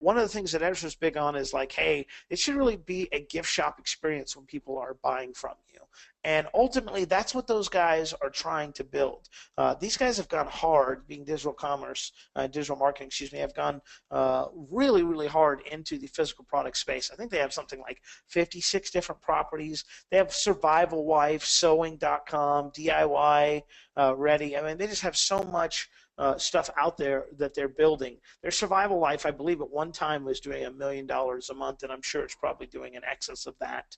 one of the things that Ezra's big on is like, hey, it should really be a gift shop experience when people are buying from you. And ultimately, that's what those guys are trying to build. These guys have gone hard, being digital commerce, digital marketing, excuse me, have gone really, really hard into the physical product space. I think they have something like 56 different properties. They have Survival Wife, Sewing.com, DIY Ready. I mean, they just have so much stuff out there that they're building. Their Survival Life, I believe, at one time was doing $1 million a month, and I'm sure it's probably doing in excess of that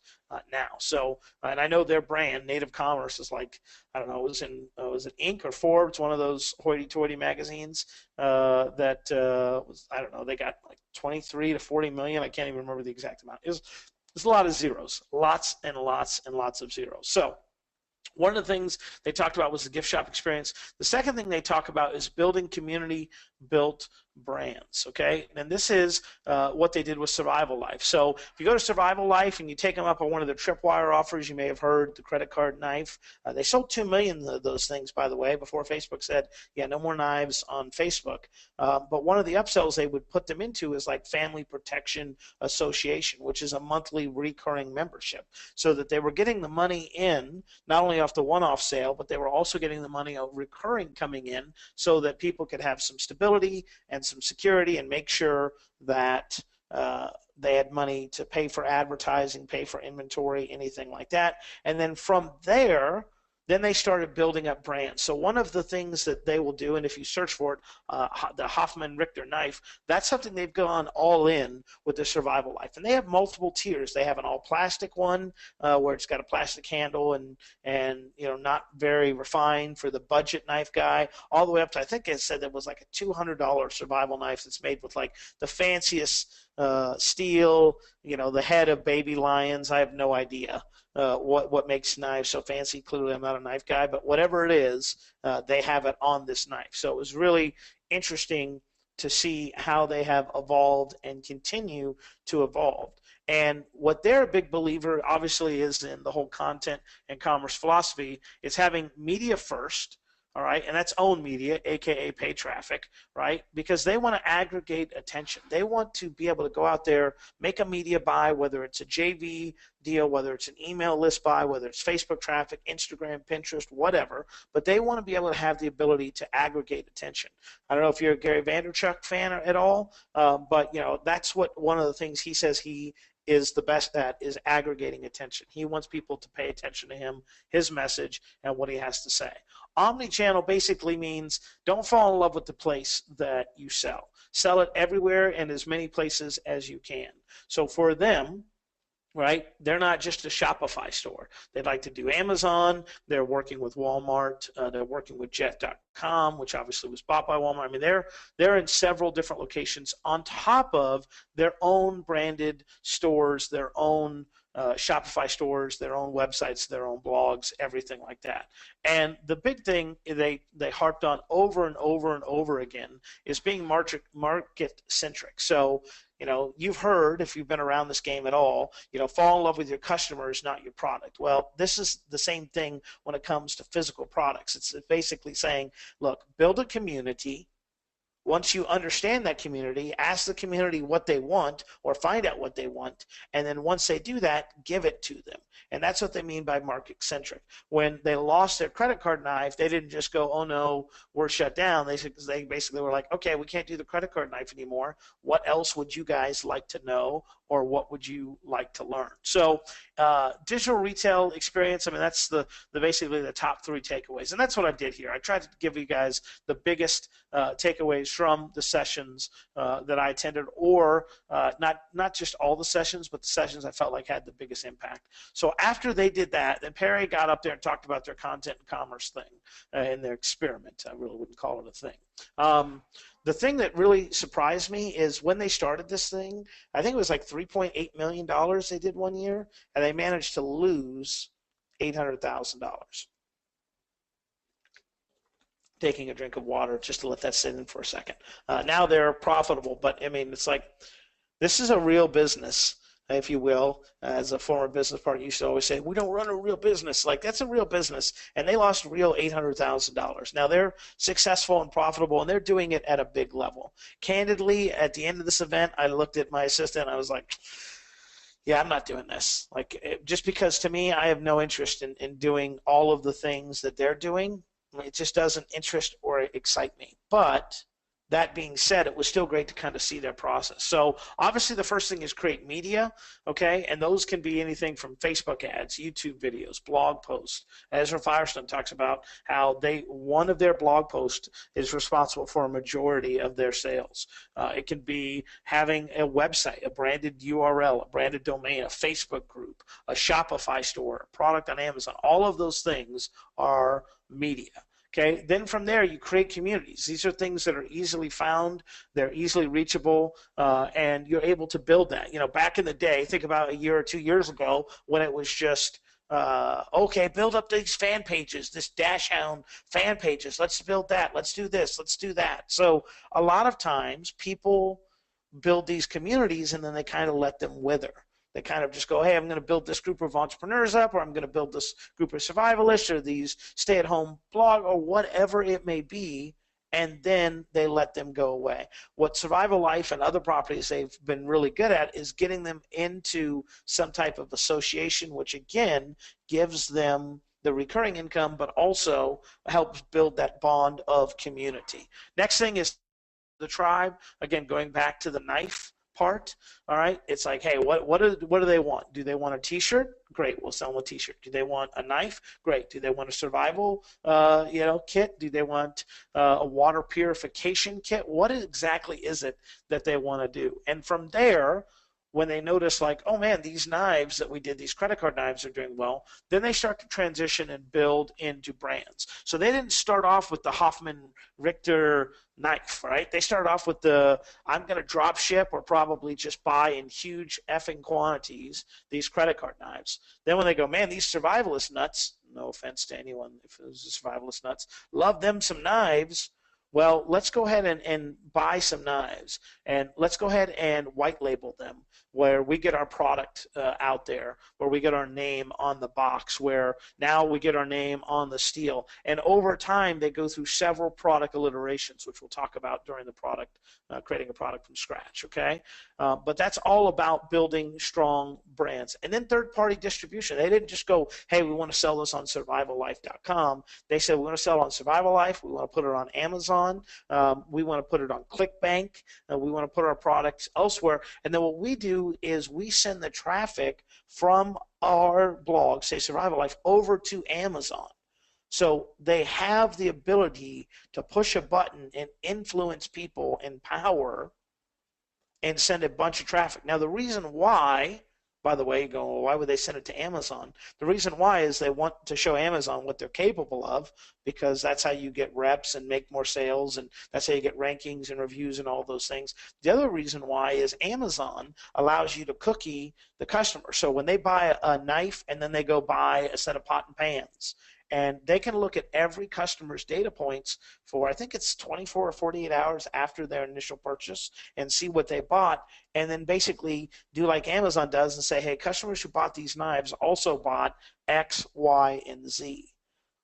now. So, and I know their brand, Native Commerce, is like, I don't know, was it Inc. or Forbes, one of those hoity-toity magazines that was, I don't know, they got like 23 to 40 million. I can't even remember the exact amount. There's a lot of zeros, lots and lots and lots of zeros. So, one of the things they talked about was the gift shop experience. The second thing they talk about is building community-built brands, okay? And this is what they did with Survival Life. So if you go to Survival Life and you take them up on one of their tripwire offers, you may have heard the credit card knife. They sold 2 million of those things, by the way, before Facebook said, yeah, no more knives on Facebook. But one of the upsells they would put them into is like Family Protection Association, which is a monthly recurring membership, so that they were getting the money in, not only off the one-off sale, but they were also getting the money recurring coming in so that people could have some stability and some security and make sure that they had money to pay for advertising, pay for inventory, anything like that. And then from there, then they started building up brands. So one of the things that they will do, and if you search for it, the Hoffman Richter knife, that's something they've gone all in with their Survival Life. And they have multiple tiers. They have an all plastic one where it's got a plastic handle and you know, not very refined for the budget knife guy, all the way up to, I think it said it was like a $200 survival knife that's made with like the fanciest steel, you know, the head of baby lions. I have no idea what makes knives so fancy. Clearly, I'm not a knife guy, but whatever it is, they have it on this knife. So it was really interesting to see how they have evolved and continue to evolve. And what they're a big believer, obviously, is in the whole content and commerce philosophy, is having media first. All right, and that's owned media, aka pay traffic, right? Because they want to aggregate attention. They want to be able to go out there, make a media buy, whether it's a JV deal, whether it's an email list buy, whether it's Facebook traffic, Instagram, Pinterest, whatever. But they want to be able to have the ability to aggregate attention. I don't know if you're a Gary Vaynerchuk fan at all, but you know, that's what one of the things he says he is the best at, is aggregating attention. He wants people to pay attention to him, his message, and what he has to say. Omni-channel basically means don't fall in love with the place that you sell. Sell it everywhere and as many places as you can. So for them, right, they're not just a Shopify store. They'd like to do Amazon. They're working with Walmart. They're working with Jet.com, which obviously was bought by Walmart. I mean, they're in several different locations on top of their own branded stores, their own Shopify stores, their own websites, their own blogs, everything like that. And the big thing they harped on over and over and over again is being market-centric. So, you know, you've heard, if you've been around this game at all, you know, fall in love with your customers, not your product. Well, this is the same thing when it comes to physical products. It's basically saying, look, build a community. Once you understand that community, ask the community what they want or find out what they want. And then once they do that, give it to them. And that's what they mean by market-centric. When they lost their credit card knife, they didn't just go, oh, no, we're shut down. They basically were like, okay, we can't do the credit card knife anymore. What else would you guys like to know, or what would you like to learn? So digital retail experience, I mean, that's basically the top 3 takeaways. And that's what I did here. I tried to give you guys the biggest takeaways from the sessions that I attended, or not just all the sessions, but the sessions I felt like had the biggest impact. So after they did that, then Perry got up there and talked about their content and commerce thing and their experiment. I really wouldn't call it a thing. The thing that really surprised me is when they started this thing, I think it was like $3.8 million they did one year, and they managed to lose $800,000. Taking a drink of water just to let that sit in for a second. Now they're profitable, but I mean, it's like, this is a real business. if you will. As a former business partner used to always say, we don't run a real business. Like, that's a real business. And they lost real $800,000. Now they're successful and profitable, and they're doing it at a big level. Candidly, at the end of this event, I looked at my assistant and I was like, yeah, I'm not doing this. Like, just because to me, I have no interest in doing all of the things that they're doing. It just doesn't interest or excite me. But that being said, it was still great to kind of see their process. So obviously the first thing is create media, okay? And those can be anything from Facebook ads, YouTube videos, blog posts. Ezra Firestone talks about how one of their blog posts is responsible for a majority of their sales. It can be having a website, a branded URL, a branded domain, a Facebook group, a Shopify store, a product on Amazon. All of those things are media. Okay, then from there you create communities. These are things that are easily found, they're easily reachable, and you're able to build that. You know, back in the day, think about a year or 2 years ago when it was just, okay, build up these fan pages, this Dash Hound fan pages. Let's build that. Let's do this. Let's do that. So a lot of times people build these communities and then they kind of let them wither. They kind of just go, hey, I'm going to build this group of entrepreneurs up, or I'm going to build this group of survivalists, or these stay-at-home blog, or whatever it may be, and then they let them go away. What Survival Life and other properties they've been really good at is getting them into some type of association, which again gives them the recurring income, but also helps build that bond of community. Next thing is the tribe. Again, going back to the knife part. All right, it's like, hey, what do they want? Do they want a T-shirt? Great, we'll sell them a T-shirt. Do they want a knife? Great. Do they want a survival kit? Do they want a water purification kit? What exactly is it that they want to do? And from there, when they notice, like, oh man, these knives that we did, these credit card knives are doing well, then they start to transition and build into brands. So they didn't start off with the Hoffman Richter knife, right? They started off with I'm going to drop ship or probably just buy in huge effing quantities these credit card knives. Then when they go, man, these survivalist nuts, no offense to anyone if it was a survivalist nuts, love them some knives. Well, let's go ahead and buy some knives, and let's go ahead and white label them, where we get our product out there, where we get our name on the box, where now we get our name on the steel. And over time, they go through several product alliterations, which we'll talk about during the product, creating a product from scratch, okay? But that's all about building strong brands. And then third-party distribution. They didn't just go, hey, we want to sell this on survivallife.com. They said, we want to sell it on Survival Life. We want to put it on Amazon. We want to put it on ClickBank. We want to put our products elsewhere. And then what we do is we send the traffic from our blog, say Survival Life, over to Amazon. So they have the ability to push a button and influence people in power and send a bunch of traffic. Now, the reason why, by the way, you go, well, why would they send it to Amazon? The reason why is they want to show Amazon what they're capable of, because that's how you get reps and make more sales, and that's how you get rankings and reviews and all those things. The other reason why is Amazon allows you to cookie the customer. So when they buy a knife and then they go buy a set of pot and pans, and they can look at every customer's data points for, I think it's 24 or 48 hours after their initial purchase, and see what they bought, and then basically do like Amazon does and say, hey, customers who bought these knives also bought X, Y, and Z.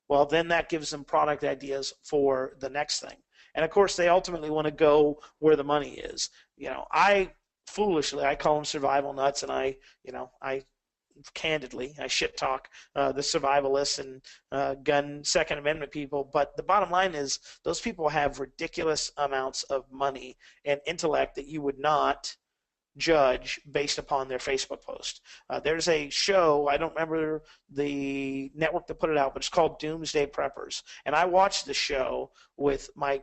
Well, then that gives them product ideas for the next thing. And of course, they ultimately want to go where the money is. You know, I call them survival nuts, and I candidly, I shit talk the survivalists and gun Second Amendment people, but the bottom line is those people have ridiculous amounts of money and intellect that you would not judge based upon their Facebook post. There's a show, I don't remember the network that put it out, but it's called Doomsday Preppers, and I watched the show with my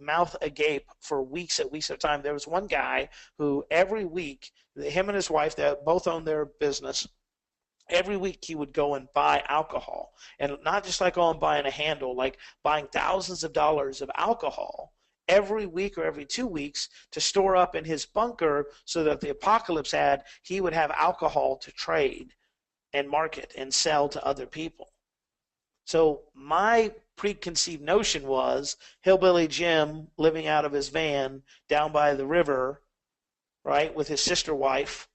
mouth agape for weeks at a time. There was one guy who every week, him and his wife, they both own their business. Every week he would go and buy alcohol, and not just like, oh, I'm buying a handle, like buying thousands of dollars of alcohol every week or every 2 weeks to store up in his bunker, so that if the apocalypse had, he would have alcohol to trade and market and sell to other people. So my preconceived notion was Hillbilly Jim living out of his van down by the river, right, with his sister wife,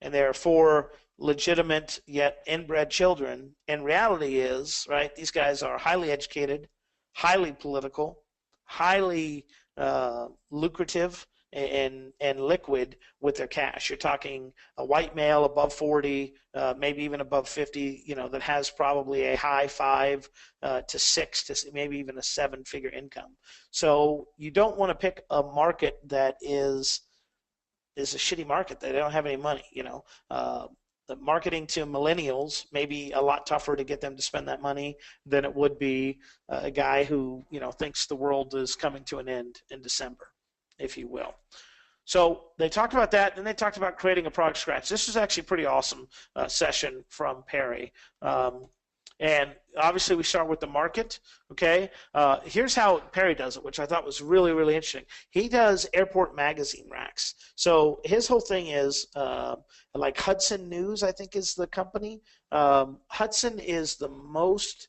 and they're for legitimate yet inbred children. And reality is, right, these guys are highly educated, highly political, highly lucrative, and liquid with their cash. You're talking a white male above 40, maybe even above 50, that has probably a high 5 to 6 to maybe even a 7-figure income. So you don't want to pick a market that is a shitty market. They don't have any money. The marketing to millennials may be a lot tougher to get them to spend that money than it would be a guy who thinks the world is coming to an end in December, if you will. So they talked about that, and they talked about creating a product scratch. This was actually a pretty awesome session from Perry. And obviously we start with the market, okay? Here's how Perry does it, which I thought was really, really interesting. He does airport magazine racks. So his whole thing is, like Hudson News, I think is the company. Hudson is the most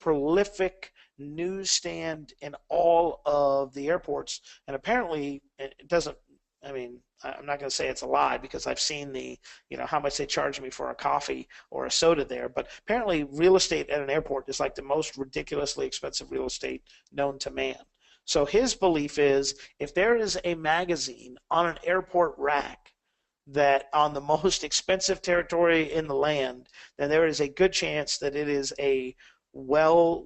prolific newsstand in all of the airports, and apparently it doesn't, I'm not going to say it's a lie because I've seen how much they charge me for a coffee or a soda there, but apparently real estate at an airport is like the most ridiculously expensive real estate known to man. So his belief is if there is a magazine on an airport rack that on the most expensive territory in the land, then there is a good chance that it is a well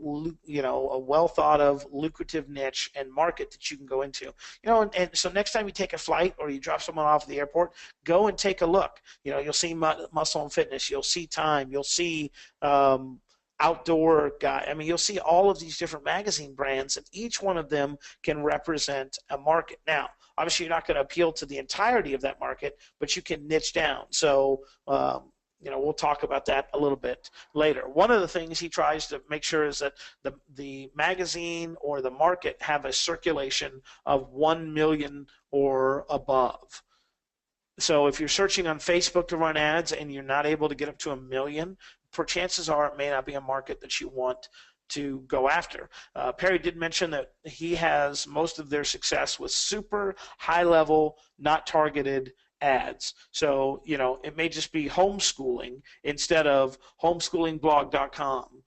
thought of lucrative niche and market that you can go into. And so next time you take a flight or you drop someone off at the airport, go and take a look. You'll see Muscle and Fitness, you'll see Time, you'll see Outdoor Guy. You'll see all of these different magazine brands, and each one of them can represent a market. Now, obviously you're not going to appeal to the entirety of that market, but you can niche down. So we'll talk about that a little bit later. One of the things he tries to make sure is that the magazine or the market have a circulation of 1 million or above. So if you're searching on Facebook to run ads and you're not able to get up to 1 million, chances are it may not be a market that you want to go after. Perry did mention that he has most of their success with super high level, not targeted ads. So, it may just be homeschooling instead of homeschoolingblog.com.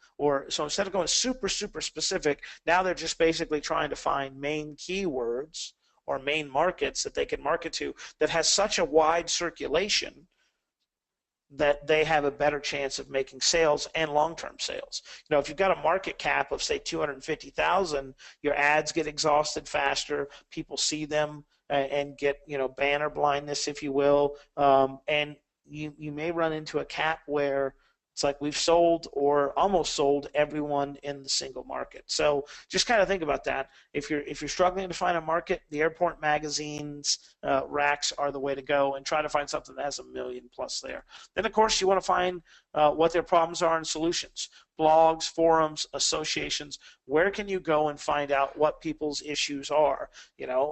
So instead of going super, super specific, now they're just basically trying to find main keywords or main markets that they can market to that has such a wide circulation that they have a better chance of making sales and long-term sales. If you've got a market cap of, say, 250,000, your ads get exhausted faster, people see them and get banner blindness, if you will, and you may run into a cap where it's like we've sold or almost sold everyone in the single market. So just kind of think about that. If you're struggling to find a market, the airport magazines racks are the way to go, and try to find something that has 1 million plus there. Then of course you want to find what their problems are and solutions. Blogs, forums, associations. Where can you go and find out what people's issues are?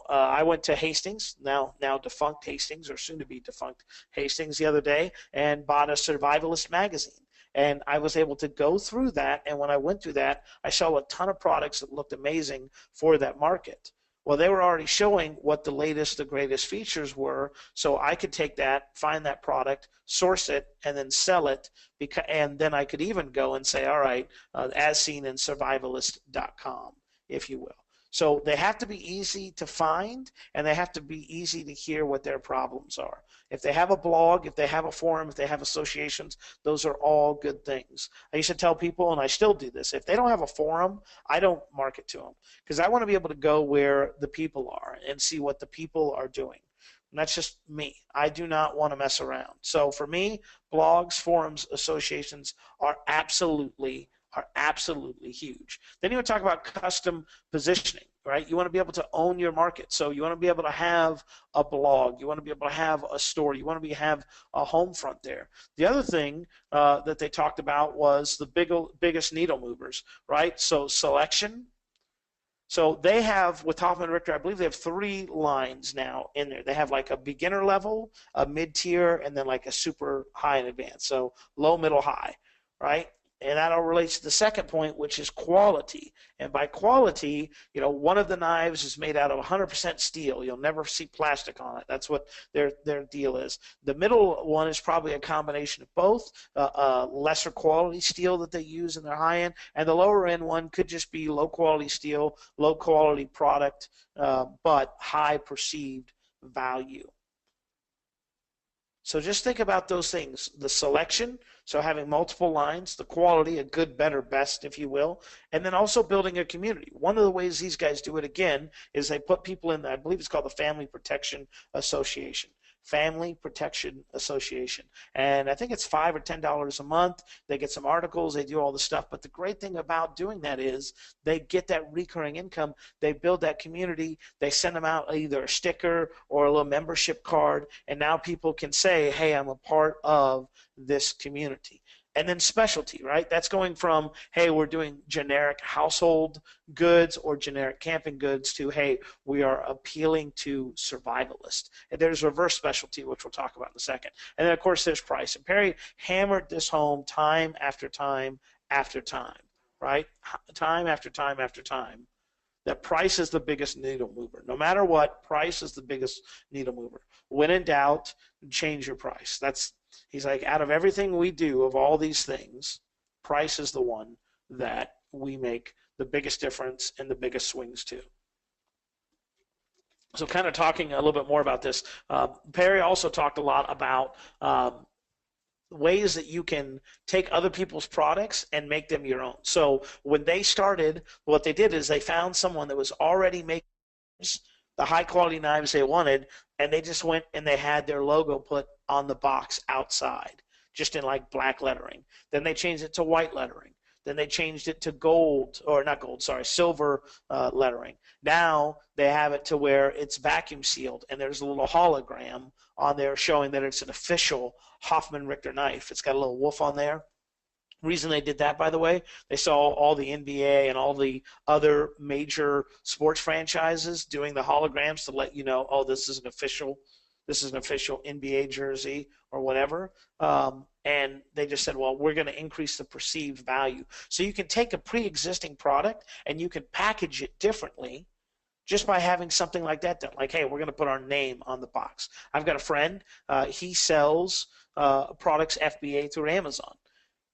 I went to Hastings, now defunct Hastings, or soon to be defunct Hastings, the other day, and bought a survivalist magazine. And I was able to go through that, and when I went through that, I saw a ton of products that looked amazing for that market. Well, they were already showing what the latest, the greatest features were, so I could take that, find that product, source it, and then sell it, and then I could even go and say, all right, as seen in survivalist.com, if you will. So they have to be easy to find, and they have to be easy to hear what their problems are. If they have a blog, if they have a forum, if they have associations, those are all good things. I used to tell people, and I still do this, if they don't have a forum, I don't market to them, because I want to be able to go where the people are and see what the people are doing. And that's just me. I do not want to mess around. So for me, blogs, forums, associations are absolutely huge. Then you want to talk about custom positioning, right? You want to be able to own your market. So you want to be able to have a blog. You want to be able to have a store. You want to have a home front there. The other thing that they talked about was the biggest needle movers, right? So selection. So they have, with Hoffman and Richter, I believe they have 3 lines now in there. They have like a beginner level, a mid-tier, and then like a super high and advanced. So low, middle, high, right? And that all relates to the second point, which is quality. And by quality, one of the knives is made out of 100% steel. You'll never see plastic on it. That's what their deal is. The middle one is probably a combination of both, lesser quality steel that they use in their high end, and the lower end one could just be low quality steel, low quality product, but high perceived value. So just think about those things: the selection, so having multiple lines, the quality, a good, better, best, if you will, and then also building a community. One of the ways these guys do it, again, is they put people in, I believe it's called the Family Protection Association. Family Protection Association. And I think it's $5 or $10 a month. They get some articles, they do all the stuff. But the great thing about doing that is they get that recurring income. They build that community. They send them out either a sticker or a little membership card. And now people can say, hey, I'm a part of this community. And then specialty, right? That's going from, hey, we're doing generic household goods or generic camping goods to, hey, we are appealing to survivalists. And there's reverse specialty, which we'll talk about in a second. And then, of course, there's price. And Perry hammered this home time after time after time, right? Time after time after time. That price is the biggest needle mover. No matter what, price is the biggest needle mover. When in doubt, change your price. He's like, out of everything we do, of all these things, price is the one that we make the biggest difference and the biggest swings to. So kind of talking a little bit more about this, Perry also talked a lot about ways that you can take other people's products and make them your own. So when they started, what they did is they found someone that was already making the high quality knives they wanted, and they just went and they had their logo put on the box outside, just in like black lettering. Then they changed it to white lettering. Then they changed it to silver lettering. Now they have it to where it's vacuum sealed, and there's a little hologram on there showing that it's an official Hoffman Richter knife. It's got a little wolf on there. Reason they did that, by the way, they saw all the NBA and all the other major sports franchises doing the holograms to let you know, oh, this is an official NBA jersey or whatever. And they just said, well, we're going to increase the perceived value. So you can take a pre-existing product and you can package it differently just by having something like that done. Like, hey, we're going to put our name on the box. I've got a friend, he sells products FBA through Amazon.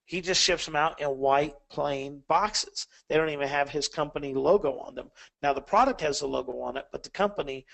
He just ships them out in white, plain boxes. They don't even have his company logo on them. Now, the product has the logo on it, but the company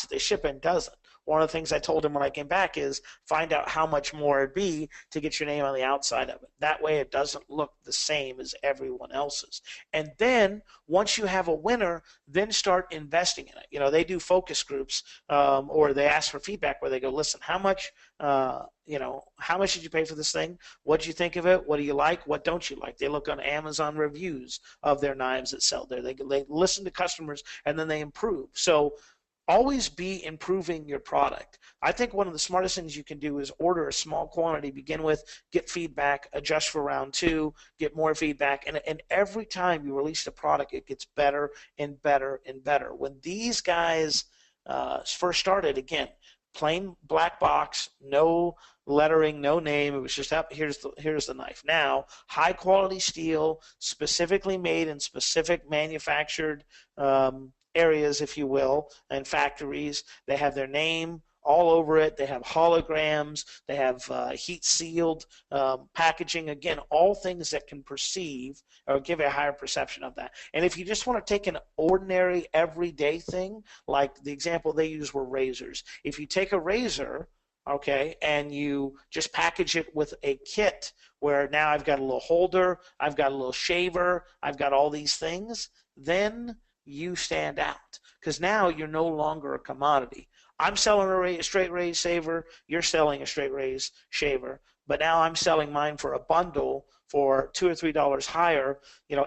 that they ship in doesn't. One of the things I told him when I came back is find out how much more it'd be to get your name on the outside of it. That way it doesn't look the same as everyone else's. And then once you have a winner, then start investing in it. They do focus groups or they ask for feedback where they go, listen, how much did you pay for this thing? What did you think of it? What do you like? What don't you like? They look on Amazon reviews of their knives that sell there. They listen to customers and then they improve. So always be improving your product. I think one of the smartest things you can do is order a small quantity, begin with, get feedback, adjust for round 2, get more feedback, and every time you release the product, it gets better and better and better. When these guys first started, again, plain black box, no lettering, no name. It was just up. Here's the knife. Now, high quality steel, specifically made in specific manufactured areas, if you will, and factories. They have their name all over it. They have holograms. They have heat sealed packaging. Again, all things that can perceive or give a higher perception of that. And if you just want to take an ordinary everyday thing, like the example they used were razors. If you take a razor, okay, and you just package it with a kit where now I've got a little holder, I've got a little shaver, I've got all these things, then you stand out because now you're no longer a commodity. I'm selling a straight razor shaver, you're selling a straight razor shaver, but now I'm selling mine for a bundle for $2 or $3 higher.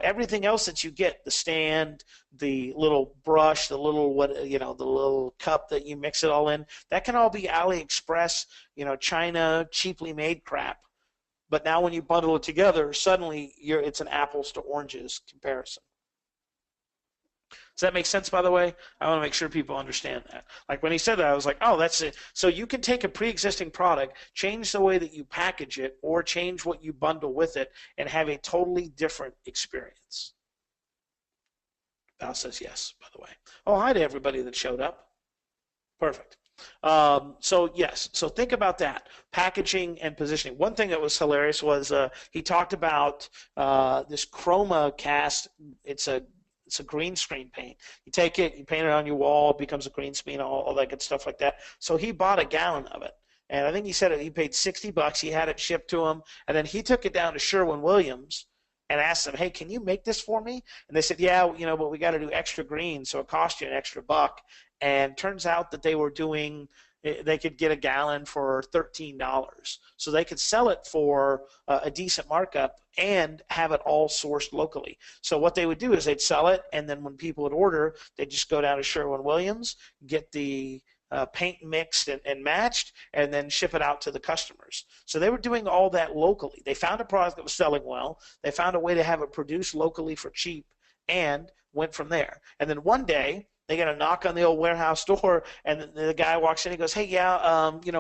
Everything else that you get, the stand, the little brush, the little cup that you mix it all in, that can all be AliExpress, China, cheaply made crap. But now when you bundle it together, suddenly it's an apples to oranges comparison. Does that make sense, by the way? I want to make sure people understand that. Like when he said that, I was like, oh, that's it. So you can take a pre-existing product, change the way that you package it, or change what you bundle with it, and have a totally different experience. Val says yes, by the way. Oh, hi to everybody that showed up. Perfect. So yes, so think about that, packaging and positioning. One thing that was hilarious was he talked about this chroma cast. It's a green screen paint. You take it, you paint it on your wall, it becomes a green screen, all that good stuff like that. So he bought a gallon of it. And I think he said he paid $60. He had it shipped to him, and then he took it down to Sherwin-Williams and asked them, "Hey, can you make this for me?" And they said, "Yeah, but we got to do extra green, so it cost you an extra buck." And turns out that they could get a gallon for $13, so they could sell it for a decent markup and have it all sourced locally. So what they would do is they'd sell it, and then when people would order, they'd just go down to Sherwin-Williams, get the paint mixed and matched, and then ship it out to the customers. So they were doing all that locally. They found a product that was selling well. They found a way to have it produced locally for cheap, and went from there. And then one day, they get a knock on the old warehouse door, and the guy walks in. He goes, "Hey, yeah, do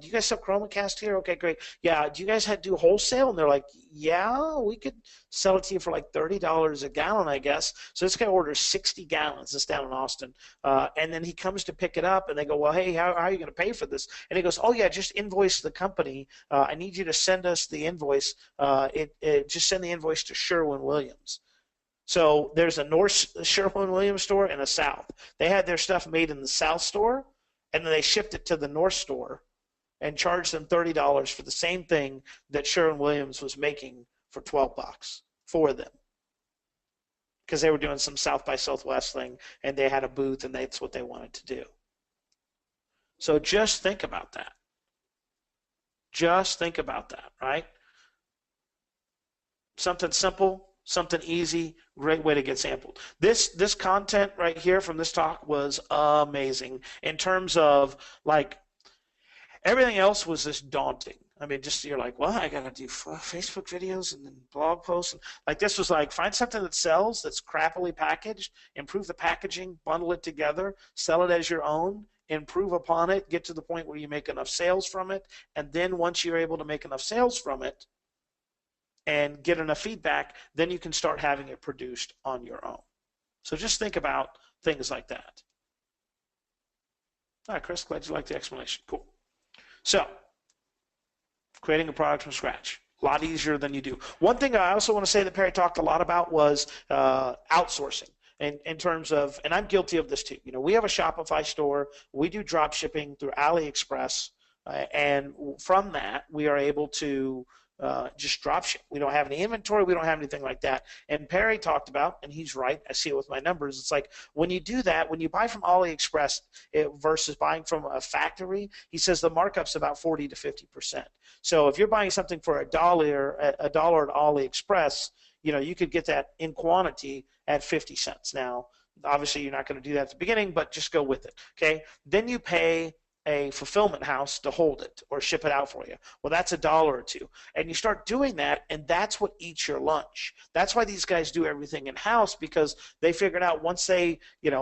you guys sell ChromaCast here? Okay, great. Yeah, do you guys do wholesale?" And they're like, "Yeah, we could sell it to you for like $30 a gallon, I guess." So this guy orders 60 gallons. This down in Austin, and then he comes to pick it up, and they go, "Well, hey, how are you going to pay for this?" And he goes, "Oh yeah, just invoice the company. I need you to send us the invoice. Just send the invoice to Sherwin-Williams." So there's a North Sherwin-Williams store and a South. They had their stuff made in the South store, and then they shipped it to the North store and charged them $30 for the same thing that Sherwin-Williams was making for $12 for them, because they were doing some South by Southwest thing, and they had a booth, and that's what they wanted to do. So just think about that. Just think about that, right? Something simple, something easy, great way to get sampled. This content right here from this talk was amazing in terms of like everything else was just daunting. I mean, just you're like, well, I gotta do Facebook videos and then blog posts. Like this was like, find something that sells, that's crappily packaged, improve the packaging, bundle it together, sell it as your own, improve upon it, get to the point where you make enough sales from it, and then once you're able to make enough sales from it and get enough feedback, then you can start having it produced on your own. So just think about things like that. All right, Chris, glad you liked the explanation. Cool. So, creating a product from scratch. A lot easier than you do. One thing I also want to say that Perry talked a lot about was outsourcing. In terms of, and I'm guilty of this too. We have a Shopify store. We do drop shipping through AliExpress, and from that, we are able to just drop ship. We don't have any inventory. We don't have anything like that. And Perry talked about, and he's right, I see it with my numbers, it's like when you do that, when you buy from AliExpress versus buying from a factory, he says the markup's about 40 to 50%. So if you're buying something for a dollar at AliExpress, you could get that in quantity at 50 cents. Now, obviously you're not going to do that at the beginning, but just go with it, okay? Then you pay a fulfillment house to hold it or ship it out for you. Well, that's $1 or $2. And you start doing that, and that's what eats your lunch. That's why these guys do everything in-house, because they figured out once they,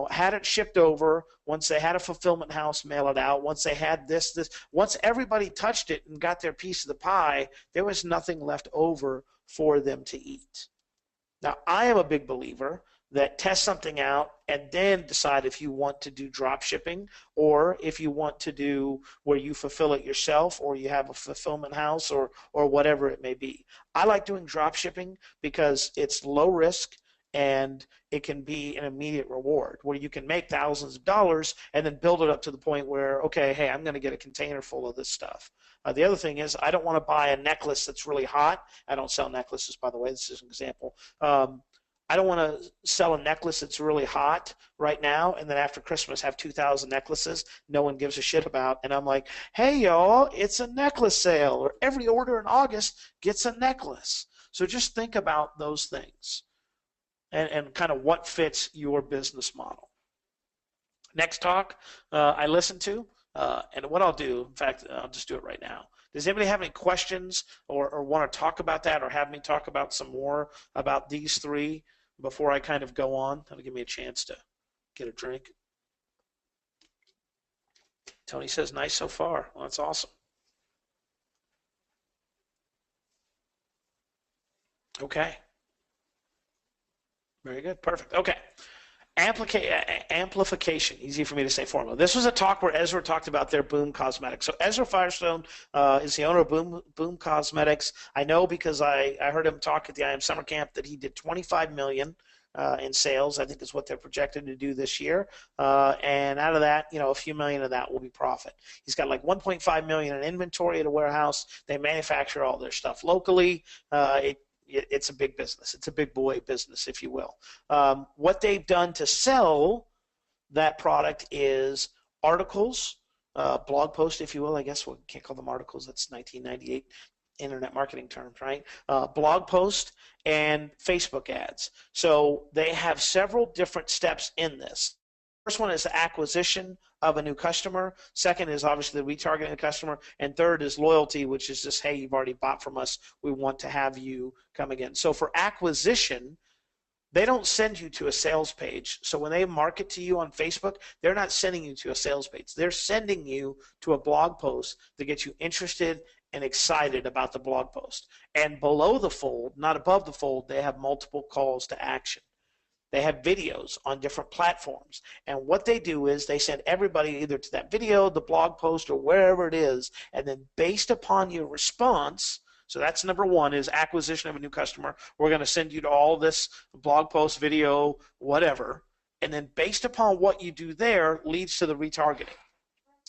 had it shipped over, once they had a fulfillment house mail it out, once they had this, once everybody touched it and got their piece of the pie, there was nothing left over for them to eat. Now, I am a big believer that test something out and then decide if you want to do drop shipping, or if you want to do where you fulfill it yourself, or you have a fulfillment house, or whatever it may be. I like doing drop shipping because it's low risk and it can be an immediate reward where you can make thousands of dollars and then build it up to the point where, okay, hey, I'm going to get a container full of this stuff. The other thing is, I don't want to buy a necklace that's really hot. I don't sell necklaces, by the way. This is an example. I don't want to sell a necklace that's really hot right now, and then after Christmas have 2,000 necklaces no one gives a shit about. And I'm like, hey, y'all, it's a necklace sale, or every order in August gets a necklace. So just think about those things and kind of what fits your business model. Next talk I listened to, and what I'll do, in fact, I'll just do it right now. Does anybody have any questions or want to talk about that, or have me talk about some more about these three? before I kind of go on. That'll give me a chance to get a drink. Tony says, nice so far. Well, that's awesome. Okay. Very good. Perfect. Okay. Amplification, easy for me to say formula. This was a talk where Ezra talked about their Boom Cosmetics. So Ezra Firestone is the owner of Boom Cosmetics. I know because I heard him talk at the I Am Summer Camp that he did $25 million in sales. I think is what they're projected to do this year. And out of that, a few million of that will be profit. He's got like 1.5 million in inventory at a warehouse. They manufacture all their stuff locally. It's a big business. It's a big boy business, if you will. What they've done to sell that product is articles, blog posts, if you will. I guess we can't call them articles. That's 1998 internet marketing terms, right? Blog post and Facebook ads. So they have several different steps in this. First one is the acquisition of a new customer. Second is obviously the retargeting the customer. And third is loyalty, which is just, hey, you've already bought from us. We want to have you come again. So for acquisition, they don't send you to a sales page. So when they market to you on Facebook, they're not sending you to a sales page. They're sending you to a blog post that gets you interested and excited about the blog post. And below the fold, not above the fold, they have multiple calls to action. They have videos on different platforms. And what they do is they send everybody either to that video, the blog post, or wherever it is, and then based upon your response, so that's number one, is acquisition of a new customer. We're going to send you to all this blog post, video, whatever. And then based upon what you do there leads to the retargeting.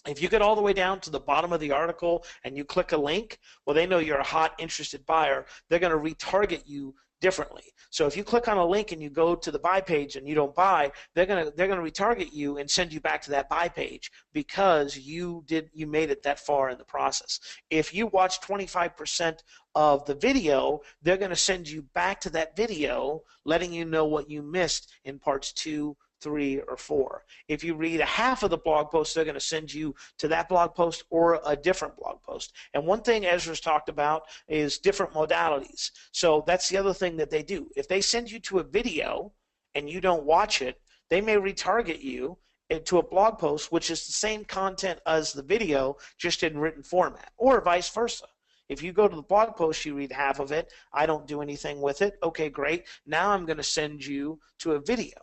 If you get all the way down to the bottom of the article and you click a link, well, they know you're a hot, interested buyer. They're going to retarget you differently. So if you click on a link and you go to the buy page and you don't buy, they're going to retarget you and send you back to that buy page because you made it that far in the process. If you watch 25% of the video, they're going to send you back to that video, letting you know what you missed in parts 2, 3, or 4. If you read a half of the blog post, they're going to send you to that blog post or a different blog post. And one thing Ezra's talked about is different modalities. So that's the other thing that they do. If they send you to a video and you don't watch it, they may retarget you to a blog post, which is the same content as the video, just in written format, or vice versa. If you go to the blog post, you read half of it, I don't do anything with it, okay, great. Now I'm going to send you to a video.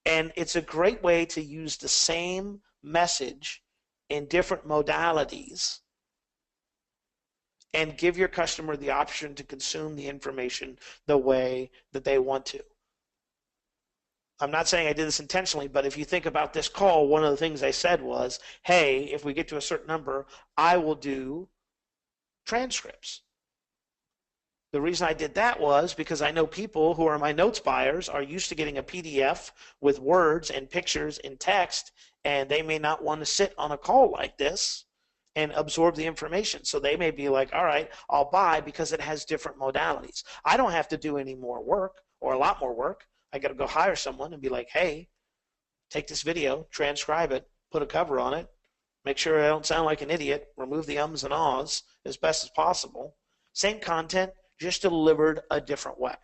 And it's a great way to use the same message in different modalities and give your customer the option to consume the information the way that they want to. I'm not saying I did this intentionally, but if you think about this call, one of the things I said was, hey, if we get to a certain number, I will do transcripts. The reason I did that was because I know people who are my notes buyers are used to getting a PDF with words and pictures and text, and they may not want to sit on a call like this and absorb the information. So they may be like, all right, I'll buy because it has different modalities. I don't have to do any more work or a lot more work. I got to go hire someone and be like, hey, take this video, transcribe it, put a cover on it, make sure I don't sound like an idiot, remove the ums and ahs as best as possible. Same content, just delivered a different way.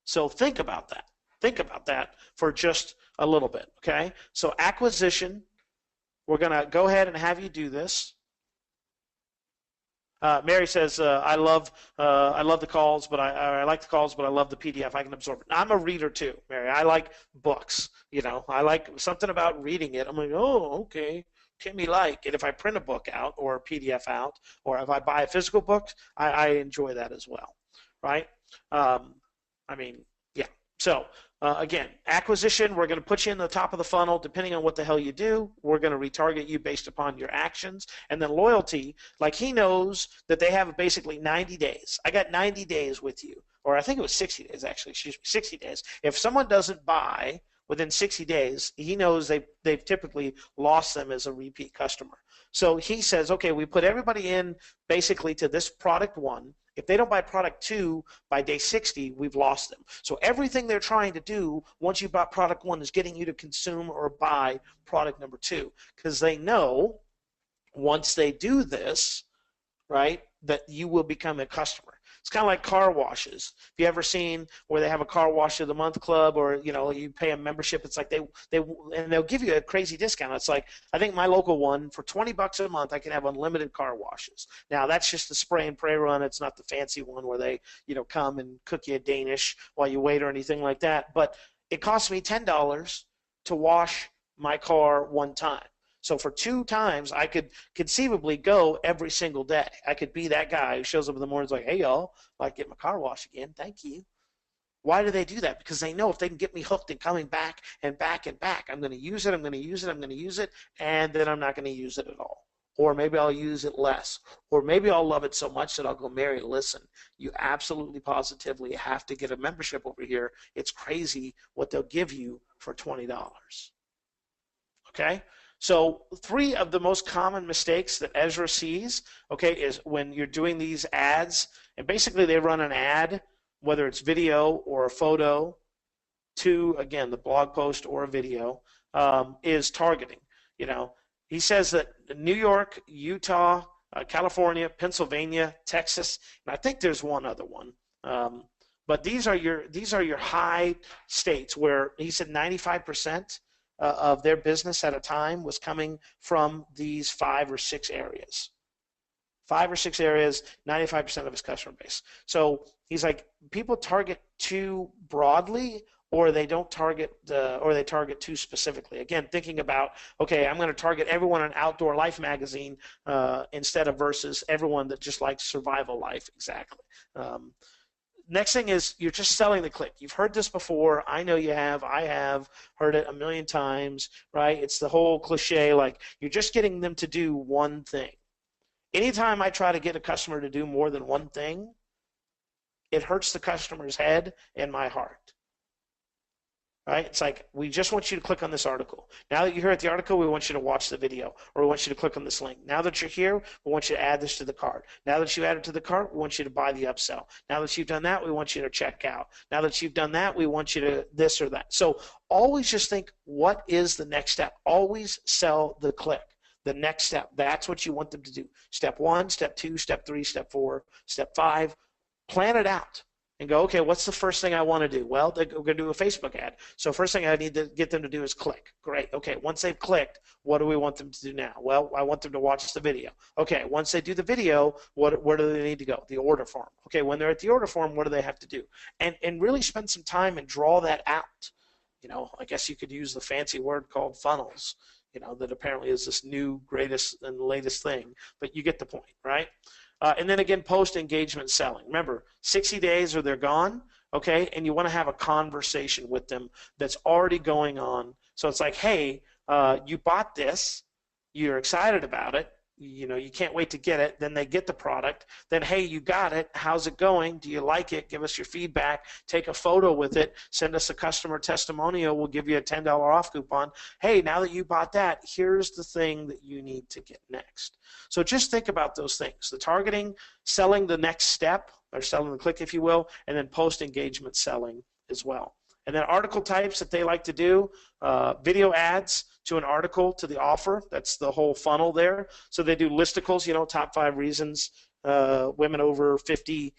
So think about that. Think about that for just a little bit, okay? So acquisition, we're going to go ahead and have you do this. Mary says, I love the calls, but I like the calls, but I love the PDF. I can absorb it. I'm a reader too, Mary. I like books. I like something about reading it. I'm like, oh, okay. Timmy like it. If I print a book out or a PDF out, or if I buy a physical book, I enjoy that as well, right? Yeah. So again, acquisition, we're going to put you in the top of the funnel. Depending on what the hell you do, we're going to retarget you based upon your actions. And then loyalty, like he knows that they have basically 90 days. I got 90 days with you, or I think it was 60 days actually. Excuse me, 60 days. If someone doesn't buy within 60 days, he knows they've typically lost them as a repeat customer. So he says, okay, we put everybody in basically to this product 1. If they don't buy product 2 by day 60, we've lost them. So everything they're trying to do once you bought product 1 is getting you to consume or buy product number 2, because they know once they do this, right, that you will become a customer. It's kind of like car washes. If you ever seen where they have a car wash of the month club, or you pay a membership, it's like they'll give you a crazy discount. It's like, I think my local one, for $20 a month, I can have unlimited car washes. Now that's just the spray and pray run. It's not the fancy one where they come and cook you a Danish while you wait or anything like that. But it costs me $10 to wash my car one time. So for 2 times, I could conceivably go every single day. I could be that guy who shows up in the morning and is like, hey, y'all, I'd like to get my car washed again. Thank you. Why do they do that? Because they know if they can get me hooked and coming back and back and back, I'm going to use it, I'm going to use it, I'm going to use it, and then I'm not going to use it at all. Or maybe I'll use it less. Or maybe I'll love it so much that I'll go, Mary, listen, you absolutely positively have to get a membership over here. It's crazy what they'll give you for $20. Okay? So 3 of the most common mistakes that Ezra sees, okay, is when you're doing these ads, and basically they run an ad, whether it's video or a photo, to, again, the blog post or a video, is targeting. He says that New York, Utah, California, Pennsylvania, Texas, and I think there's one other one. But these are your high states where he said 95% of their business at a time was coming from these 5 or 6 areas. 5 or 6 areas, 95% of his customer base. So he's like, people target too broadly, or they don't target or they target too specifically. Again, thinking about, okay, I'm going to target everyone in Outdoor Life magazine instead of versus everyone that just likes survival life. Exactly. Next thing is you're just selling the Cliq. You've heard this before. I know you have. I have heard it a million times, right? It's the whole cliche, like you're just getting them to do one thing. Anytime I try to get a customer to do more than one thing, it hurts the customer's head and my heart. Right? It's like, we just want you to click on this article. Now that you're here at the article, we want you to watch the video, or we want you to click on this link. Now that you're here, we want you to add this to the cart. Now that you add it to the cart, we want you to buy the upsell. Now that you've done that, we want you to check out. Now that you've done that, we want you to this or that. So always just think, what is the next step? Always sell the Cliq. The next step. That's what you want them to do. Step 1, step 2, step 3, step 4, step 5. Plan it out and go, okay, what's the first thing I want to do? Well, we're going to do a Facebook ad. So first thing I need to get them to do is click. Great. Okay, once they've clicked, what do we want them to do now? Well, I want them to watch the video. Okay, once they do the video, where do they need to go? The order form. Okay, when they're at the order form, what do they have to do? And really spend some time and draw that out. I guess you could use the fancy word called funnels, that apparently is this new, greatest, and latest thing. But you get the point, right? And then again, post-engagement selling. Remember, 60 days or they're gone, okay? And you want to have a conversation with them that's already going on. So it's like, hey, you bought this. You're excited about it. You can't wait to get it. Then they get the product. Then, hey, you got it. How's it going? Do you like it? Give us your feedback. Take a photo with it. Send us a customer testimonial. We'll give you a $10 off coupon. Hey, now that you bought that, here's the thing that you need to get next. So just think about those things. The targeting, selling the next step, or selling the Cliq, if you will, and then post-engagement selling as well. And then article types that they like to do, video ads to an article to the offer. That's the whole funnel there. So they do listicles, top 5 reasons women over 50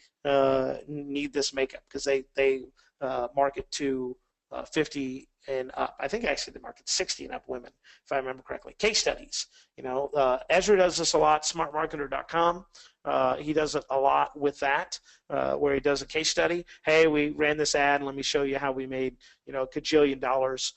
need this makeup, because they market to 50 and up. I think actually they market 60 and up women, if I remember correctly. Case studies. Ezra does this a lot, smartmarketer.com. He does it a lot with that, where he does a case study. Hey, we ran this ad, and let me show you how we made, a cajillion dollars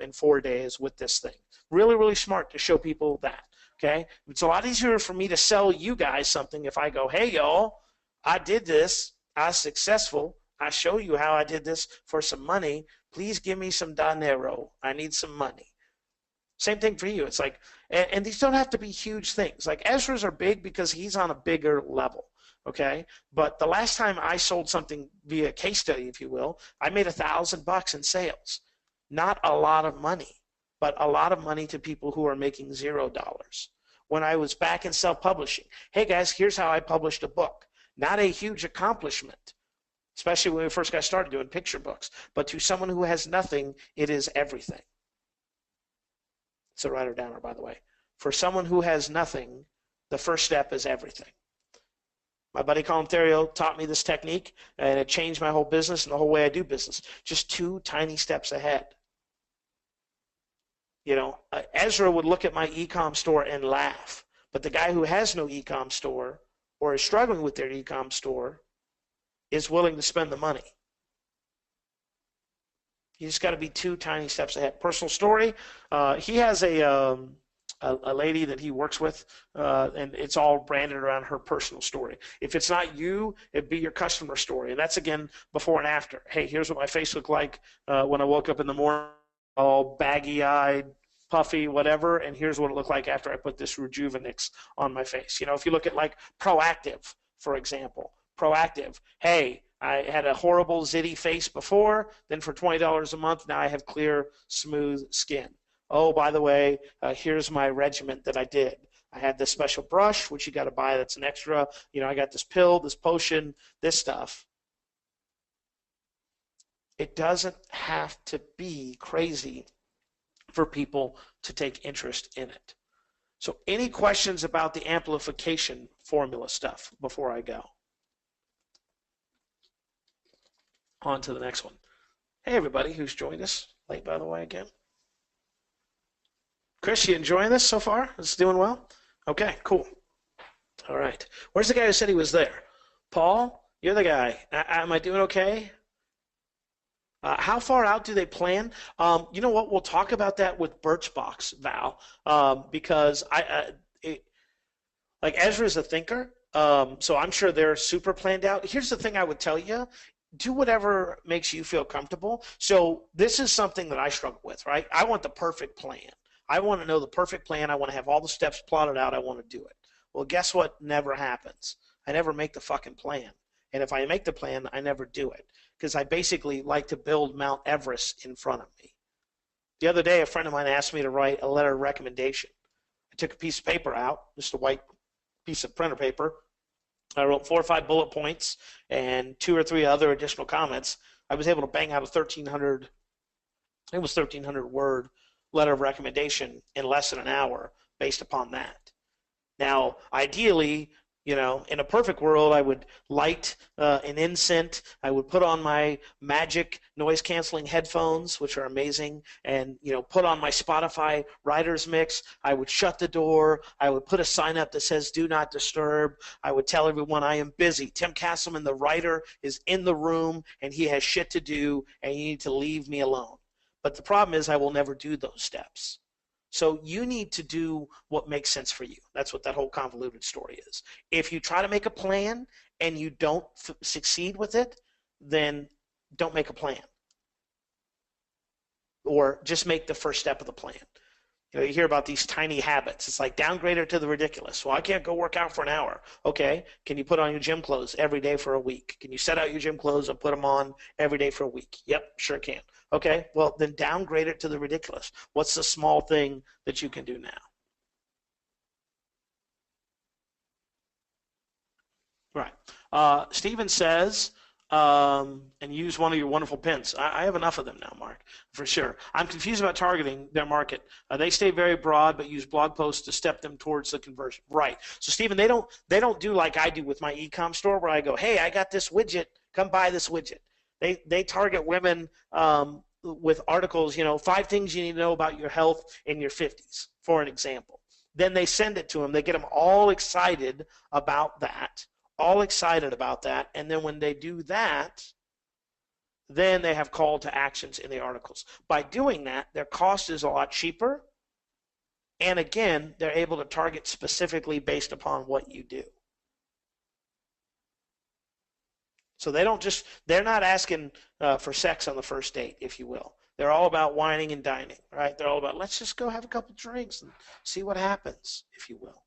in 4 days with this thing. Really, really smart to show people that. Okay, it's a lot easier for me to sell you guys something if I go, hey, y'all, I did this. I was successful. I show you how I did this for some money. Please give me some dinero. I need some money. Same thing for you. It's like, and these don't have to be huge things. Like Ezra's are big because he's on a bigger level, okay? But the last time I sold something via case study, if you will, I made $1,000 in sales. Not a lot of money, but a lot of money to people who are making $0. When I was back in self-publishing, hey guys, here's how I published a book. Not a huge accomplishment, especially when we first got started doing picture books. But to someone who has nothing, it is everything. It's a writer-downer, by the way. For someone who has nothing, the first step is everything. My buddy Colin Theriot taught me this technique, and it changed my whole business and the whole way I do business. Just 2 tiny steps ahead. Ezra would look at my e-com store and laugh. But the guy who has no e-com store or is struggling with their e-com store is willing to spend the money. You just got to be 2 tiny steps ahead. Personal story. He has a lady that he works with, and it's all branded around her personal story. If it's not you, it'd be your customer story. And that's, again, before and after. Hey, here's what my face looked like when I woke up in the morning, all baggy-eyed, puffy, whatever, and here's what it looked like after I put this Rejuvenix on my face. If you look at like Proactive, for example. Proactive. Hey, I had a horrible zitty face before, then for $20 a month, now I have clear, smooth skin. Oh, by the way, here's my regimen that I did. I had this special brush, which you got to buy, that's an extra. I got this pill, this potion, this stuff. It doesn't have to be crazy for people to take interest in it. So any questions about the amplification formula stuff before I go? On to the next one. Hey, everybody who's joined us. Late, by the way, again. Chris, you enjoying this so far? Is it doing well? Okay, cool. All right. Where's the guy who said he was there? Paul, you're the guy. Am I doing okay? How far out do they plan? You know what? We'll talk about that with Birchbox, Val, because like Ezra's a thinker, so I'm sure they're super planned out. Here's the thing I would tell you. Do whatever makes you feel comfortable. So this is something that I struggle with, right? I want the perfect plan. I want to know the perfect plan. I want to have all the steps plotted out. I want to do it. Well, guess what never happens? I never make the fucking plan. And if I make the plan, I never do it because I basically like to build Mount Everest in front of me. The other day, a friend of mine asked me to write a letter of recommendation. I took a piece of paper out, just a white piece of printer paper. I wrote 4 or 5 bullet points and 2 or 3 other additional comments. I was able to bang out a 1,300 word letter of recommendation in less than an hour based upon that. Now, ideally, in a perfect world, I would light an incense. I would put on my Magic noise-canceling headphones, which are amazing, and put on my Spotify writer's mix. I would shut the door. I would put a sign up that says "Do not disturb." I would tell everyone I am busy. Tim Castleman, the writer, is in the room, and he has shit to do, and you need to leave me alone. But the problem is I will never do those steps. So you need to do what makes sense for you. That's what that whole convoluted story is. If you try to make a plan and you don't succeed with it, then don't make a plan. Or just make the first step of the plan. You hear about these tiny habits. It's like downgrade it to the ridiculous. Well, I can't go work out for an hour. Okay, can you put on your gym clothes every day for a week? Can you set out your gym clothes and put them on every day for a week? Yep, sure can. Okay, well, then downgrade it to the ridiculous. What's the small thing that you can do now? Right. Steven says, and use one of your wonderful pins. I have enough of them now, Mark, for sure. I'm confused about targeting their market. They stay very broad, but use blog posts to step them towards the conversion. Right. So, Stephen, they don't do like I do with my e-com store, where I go, hey, I got this widget. Come buy this widget. They target women with articles, 5 things you need to know about your health in your 50s, for an example. Then they send it to them. They get them all excited about that. And then when they do that, then they have call to actions in the articles. By doing that, their cost is a lot cheaper. And again, they're able to target specifically based upon what you do. So they're not asking for sex on the first date, if you will. They're all about whining and dining, right? They're all about, let's just go have a couple drinks and see what happens, if you will.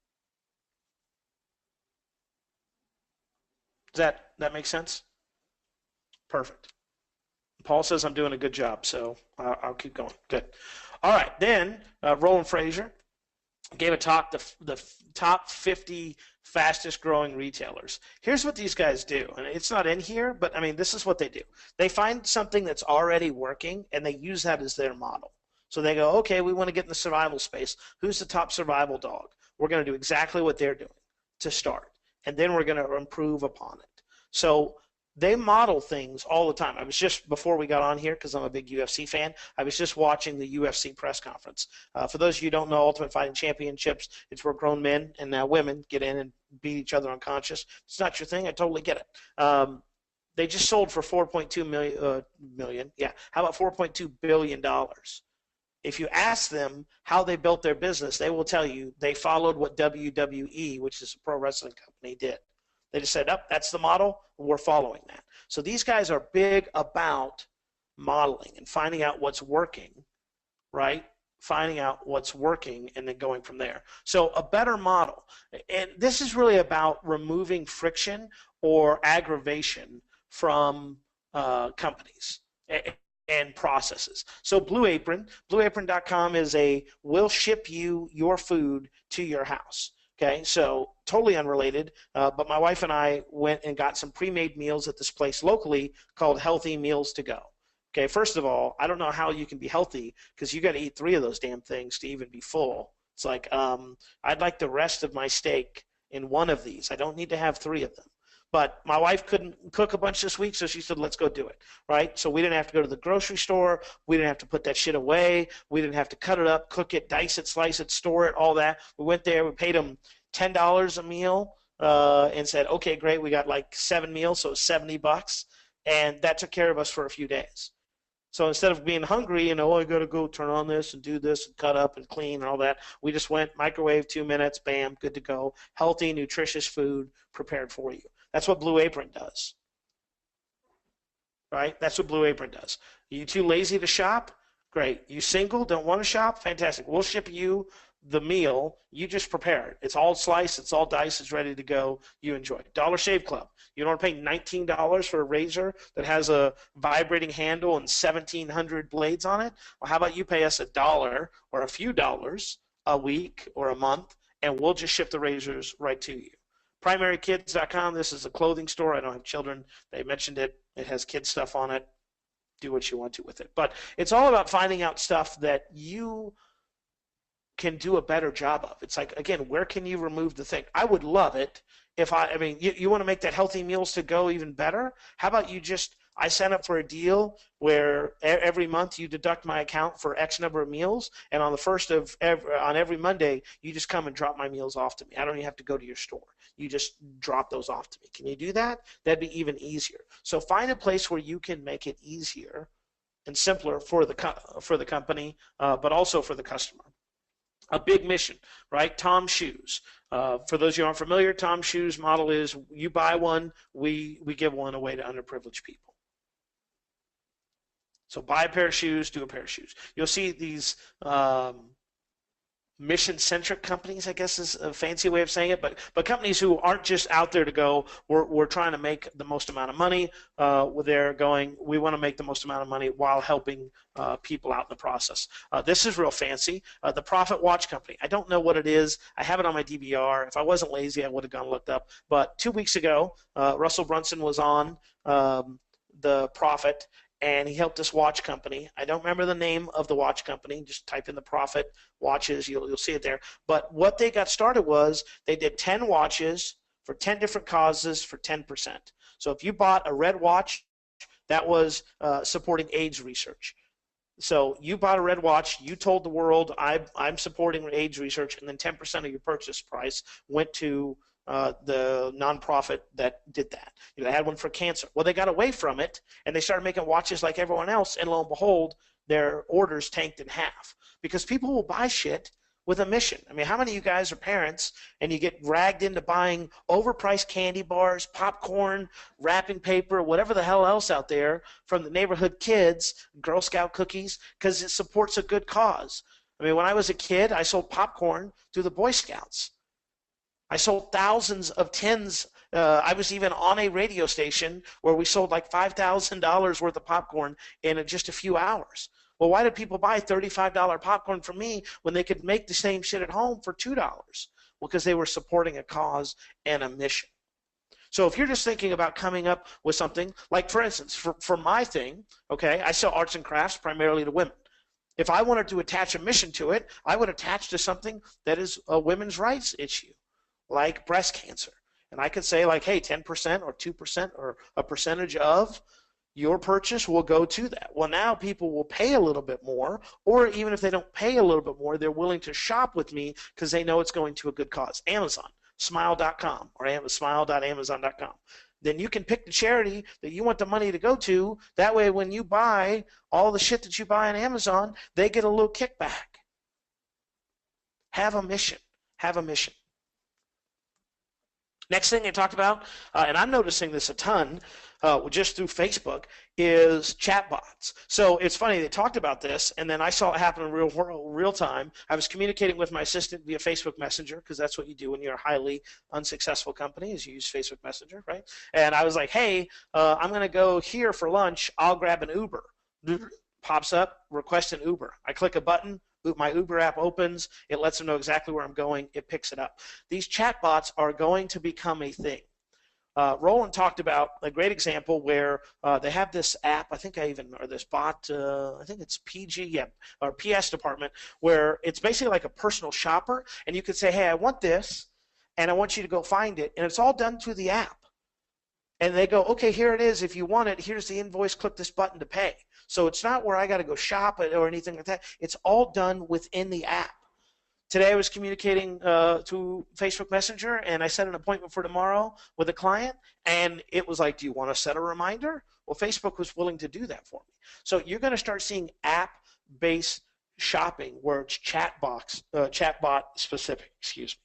Does that make sense? Perfect. Paul says I'm doing a good job, so I'll keep going. Good. All right, then Roland Frazier gave a talk to the top 50 fastest growing retailers. Here's what these guys do, and it's not in here, but I mean, this is what they do. They find something that's already working, and they use that as their model. So they go, okay, we want to get in the survival space. Who's the top survival dog? We're going to do exactly what they're doing to start. and then we're going to improve upon it. So they model things all the time. I was just, before we got on here, because I'm a big UFC fan, I was just watching the UFC press conference. For those of you who don't know, Ultimate Fighting Championships, it's where grown men and now women get in and beat each other unconscious. It's not your thing. I totally get it. They just sold for 4.2 million. Yeah, how about 4.2 billion dollars? If you ask them how they built their business, they will tell you they followed what WWE, which is a pro wrestling company, did. They just said, "Oh, that's the model. We're following that." So these guys are big about modeling and finding out what's working, right? Finding out what's working and then going from there. So a better model. And this is really about removing friction or aggravation from companies and processes. So Blue Apron, blueapron.com is we'll ship you your food to your house. Okay, so totally unrelated, but my wife and I went and got some pre-made meals at this place locally called Healthy Meals to Go. Okay, first of all, I don't know how you can be healthy because you got to eat 3 of those damn things to even be full. It's like, I'd like the rest of my steak in one of these. I don't need to have 3 of them. But my wife couldn't cook a bunch this week, so she said, let's go do it, right? So we didn't have to go to the grocery store. We didn't have to put that shit away. We didn't have to cut it up, cook it, dice it, slice it, store it, all that. We went there. We paid them $10 a meal and said, okay, great. We got like 7 meals, so $70. And that took care of us for a few days. So instead of being hungry, I got to go turn on this and do this and cut up and clean and all that, we just went microwave 2 minutes, bam, good to go. Healthy, nutritious food prepared for you. That's what Blue Apron does, right? That's what Blue Apron does. Are you too lazy to shop? Great. You single, don't want to shop? Fantastic. We'll ship you the meal. You just prepare it. It's all sliced. It's all diced. It's ready to go. You enjoy it. Dollar Shave Club. You don't want to pay $19 for a razor that has a vibrating handle and 1,700 blades on it? Well, how about you pay us $1 or a few dollars a week or a month, and we'll just ship the razors right to you. PrimaryKids.com. This is a clothing store. I don't have children. They mentioned it. It has kids stuff on it. Do what you want to with it. But it's all about finding out stuff that you can do a better job of. It's like, again, where can you remove the thing? I would love it if you want to make that Healthy Meals to Go even better? How about I sign up for a deal where every month you deduct my account for X number of meals, and on the first of on every Monday, you just come and drop my meals off to me. I don't even have to go to your store. You just drop those off to me. Can you do that? That'd be even easier. So find a place where you can make it easier and simpler for the company, but also for the customer. A big mission, right? Tom's Shoes. For those of you who aren't familiar, Tom's Shoes model is you buy one, we give one away to underprivileged people. So buy a pair of shoes, do a pair of shoes. You'll see these mission-centric companies, I guess is a fancy way of saying it, but companies who aren't just out there to go, we're trying to make the most amount of money. They're going, we want to make the most amount of money while helping people out in the process. This is real fancy. The Profit Watch Company. I don't know what it is. I have it on my DVR. If I wasn't lazy, I would have gone and looked up. But 2 weeks ago, Russell Brunson was on the Profit, and he helped this watch company. I don't remember the name of the watch company. Just type in the Profit watches. You'll see it there. But what they got started was they did 10 watches for 10 different causes for 10%. So if you bought a red watch, that was supporting AIDS research. So you bought a red watch. You told the world, I'm supporting AIDS research, and then 10% of your purchase price went to the nonprofit that did that. They had one for cancer. Well, they got away from it, and they started making watches like everyone else, and lo and behold, their orders tanked in half because people will buy shit with a mission. I mean, how many of you guys are parents and you get dragged into buying overpriced candy bars, popcorn, wrapping paper, whatever the hell else out there from the neighborhood kids, Girl Scout cookies, because it supports a good cause? I mean, when I was a kid, I sold popcorn through the Boy Scouts. I sold thousands of tins. I was even on a radio station where we sold like $5,000 worth of popcorn in just a few hours. Well, why did people buy $35 popcorn from me when they could make the same shit at home for $2? Well, because they were supporting a cause and a mission. So if you're just thinking about coming up with something, like for instance, for my thing, okay, I sell arts and crafts primarily to women. If I wanted to attach a mission to it, I would attach to something that is a women's rights issue, like breast cancer. And I could say like, hey, 10% or 2% or a percentage of your purchase will go to that. Well, now people will pay a little bit more, or even if they don't pay a little bit more, they're willing to shop with me because they know it's going to a good cause. Amazon, smile.com or smile.amazon.com. Then you can pick the charity that you want the money to go to. That way, when you buy all the shit that you buy on Amazon, they get a little kickback. Have a mission. Have a mission. Next thing they talked about, and I'm noticing this a ton just through Facebook, is chatbots. So it's funny, they talked about this, and then I saw it happen in real time. I was communicating with my assistant via Facebook Messenger, because that's what you do when you're a highly unsuccessful company, is you use Facebook Messenger, right? And I was like, hey, I'm going to go here for lunch. I'll grab an Uber. Pops up, request an Uber. I click a button. My Uber app opens. It lets them know exactly where I'm going. It picks it up. These chatbots are going to become a thing. Roland talked about a great example where they have this app, or this bot, I think it's PG, yeah, or PS department, where it's basically like a personal shopper, and you could say, hey, I want this, and I want you to go find it, and it's all done through the app. And they go, okay, here it is. If you want it, here's the invoice. Click this button to pay. So it's not where I got to go shop it or anything like that. It's all done within the app. Today I was communicating through Facebook Messenger, and I set an appointment for tomorrow with a client, and it was like, do you want to set a reminder? Well, Facebook was willing to do that for me. So you're going to start seeing app-based shopping where it's chatbot specific, excuse me.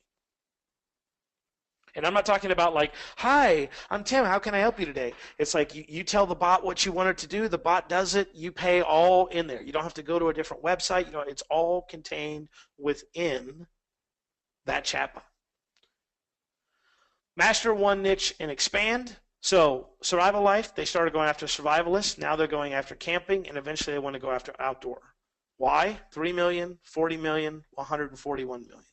And I'm not talking about like, hi, I'm Tim, how can I help you today? It's like you tell the bot what you want it to do, the bot does it, you pay all in there. You don't have to go to a different website. It's all contained within that chatbot. Master one niche and expand. So survival life, they started going after survivalists. Now they're going after camping, and eventually they want to go after outdoor. Why? 3 million, 40 million, 141 million.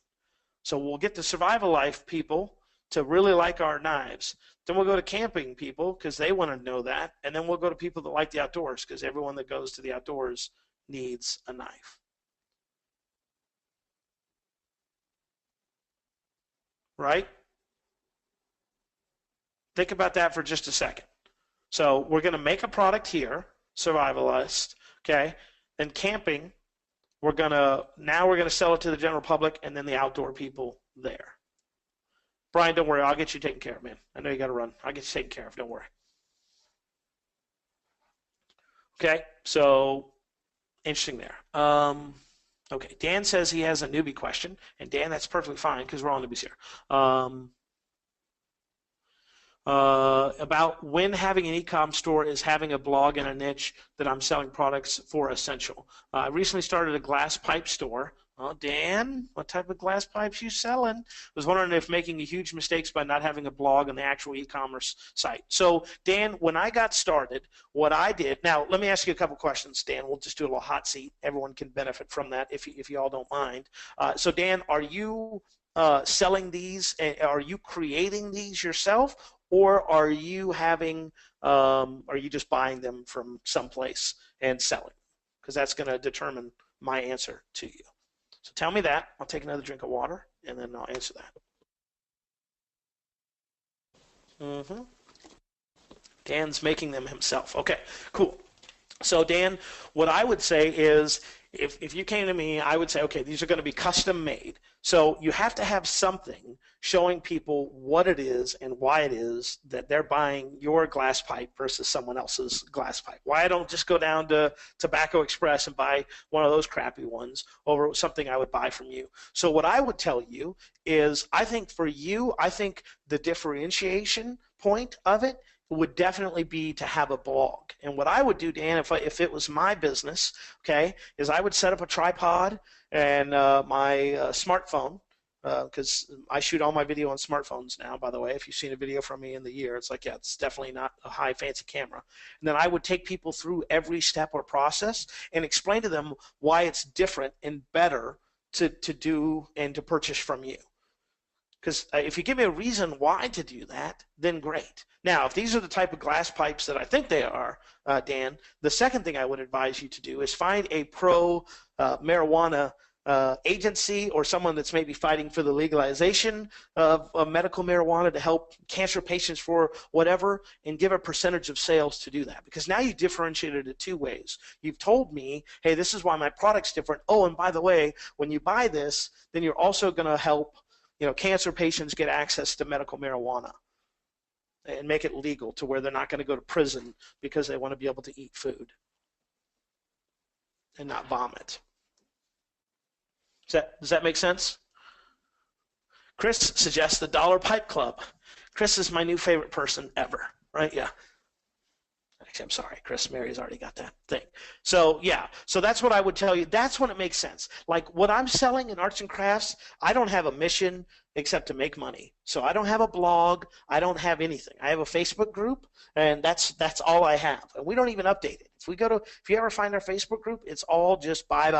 So we'll get the survival life people to really like our knives. Then we'll go to camping people because they want to know that. And then we'll go to people that like the outdoors because everyone that goes to the outdoors needs a knife. Right? Think about that for just a second. So we're going to make a product here, survivalist, okay? Then camping, we're going to sell it to the general public and then the outdoor people there. Brian, don't worry. I'll get you taken care of, man. I know you got to run. I'll get you taken care of. Don't worry. Okay, so interesting there. Okay, Dan says he has a newbie question. And Dan, that's perfectly fine because we're all newbies here. About when having an e-com store is having a blog in a niche that I'm selling products for essential. I recently started a glass pipe store. Oh, Dan, what type of glass pipes you selling? I was wondering if making huge mistakes by not having a blog on the actual e-commerce site. So, Dan, when I got started, what I did, now let me ask you a couple questions, Dan. We'll just do a little hot seat. Everyone can benefit from that if you all don't mind. So, Dan, are you selling these? Are you creating these yourself, or are you just buying them from someplace and selling? Because that's going to determine my answer to you. So tell me that. I'll take another drink of water, and then I'll answer that. Dan's making them himself. Okay, cool. So Dan, what I would say is, if you came to me, I would say, okay, these are going to be custom made. So you have to have something showing people what it is and why it is that they're buying your glass pipe versus someone else's glass pipe. Why I don't just go down to Tobacco Express and buy one of those crappy ones over something I would buy from you. So what I would tell you is, I think for you, I think the differentiation point of it would definitely be to have a blog. And what I would do, Dan, if it was my business, okay, is I would set up a tripod and my smartphone, because I shoot all my video on smartphones now, by the way. If you've seen a video from me in the year, it's like, yeah, it's definitely not a high fancy camera. And then I would take people through every step or process and explain to them why it's different and better to do and to purchase from you. Because if you give me a reason why to do that, then great. Now, if these are the type of glass pipes that I think they are, Dan, the second thing I would advise you to do is find a pro marijuana agency or someone that's maybe fighting for the legalization of medical marijuana to help cancer patients for whatever, and give a percentage of sales to do that. Because now you differentiated it two ways. You've told me, hey, this is why my product's different. Oh, and by the way, when you buy this, then you're also going to help, cancer patients get access to medical marijuana and make it legal to where they're not going to go to prison because they want to be able to eat food and not vomit. Does that make sense? Chris suggests the Dollar Pipe Club. Chris is my new favorite person ever, right? Yeah. Actually, I'm sorry, Chris. Mary's already got that thing. So, yeah. So that's what I would tell you. That's when it makes sense. Like what I'm selling in arts and crafts, I don't have a mission except to make money. So I don't have a blog. I don't have anything. I have a Facebook group, and that's all I have. And we don't even update it. If you ever find our Facebook group, it's all just buy.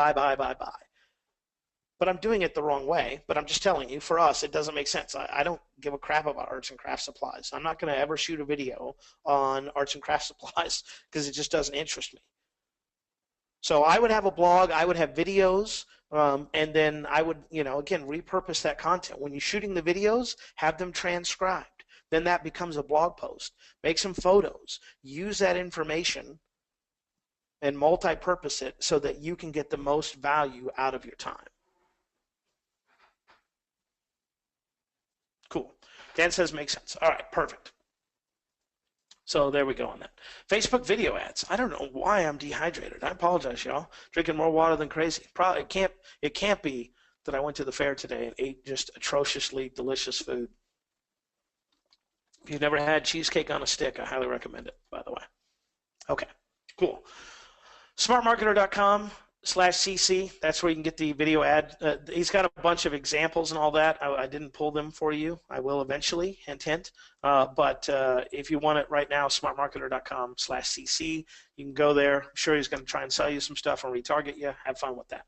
But I'm doing it the wrong way. But I'm just telling you, for us, it doesn't make sense. I don't give a crap about arts and crafts supplies. I'm not going to ever shoot a video on arts and crafts supplies because it just doesn't interest me. So I would have a blog, I would have videos, and then I would, again, repurpose that content. When you're shooting the videos, have them transcribed. Then that becomes a blog post. Make some photos. Use that information and multi-purpose it so that you can get the most value out of your time. Cool. Dan says makes sense. All right, perfect. So there we go on that. Facebook video ads. I don't know why I'm dehydrated. I apologize, y'all. Drinking more water than crazy. Probably it can't be that I went to the fair today and ate just atrociously delicious food. If you've never had cheesecake on a stick, I highly recommend it, by the way. Okay, cool. smartmarketer.com/cc. That's where you can get the video ad. He's got a bunch of examples and all that. I didn't pull them for you. I will eventually, hint, hint. But if you want it right now, smartmarketer.com/cc. You can go there. I'm sure he's going to try and sell you some stuff and retarget you. Have fun with that.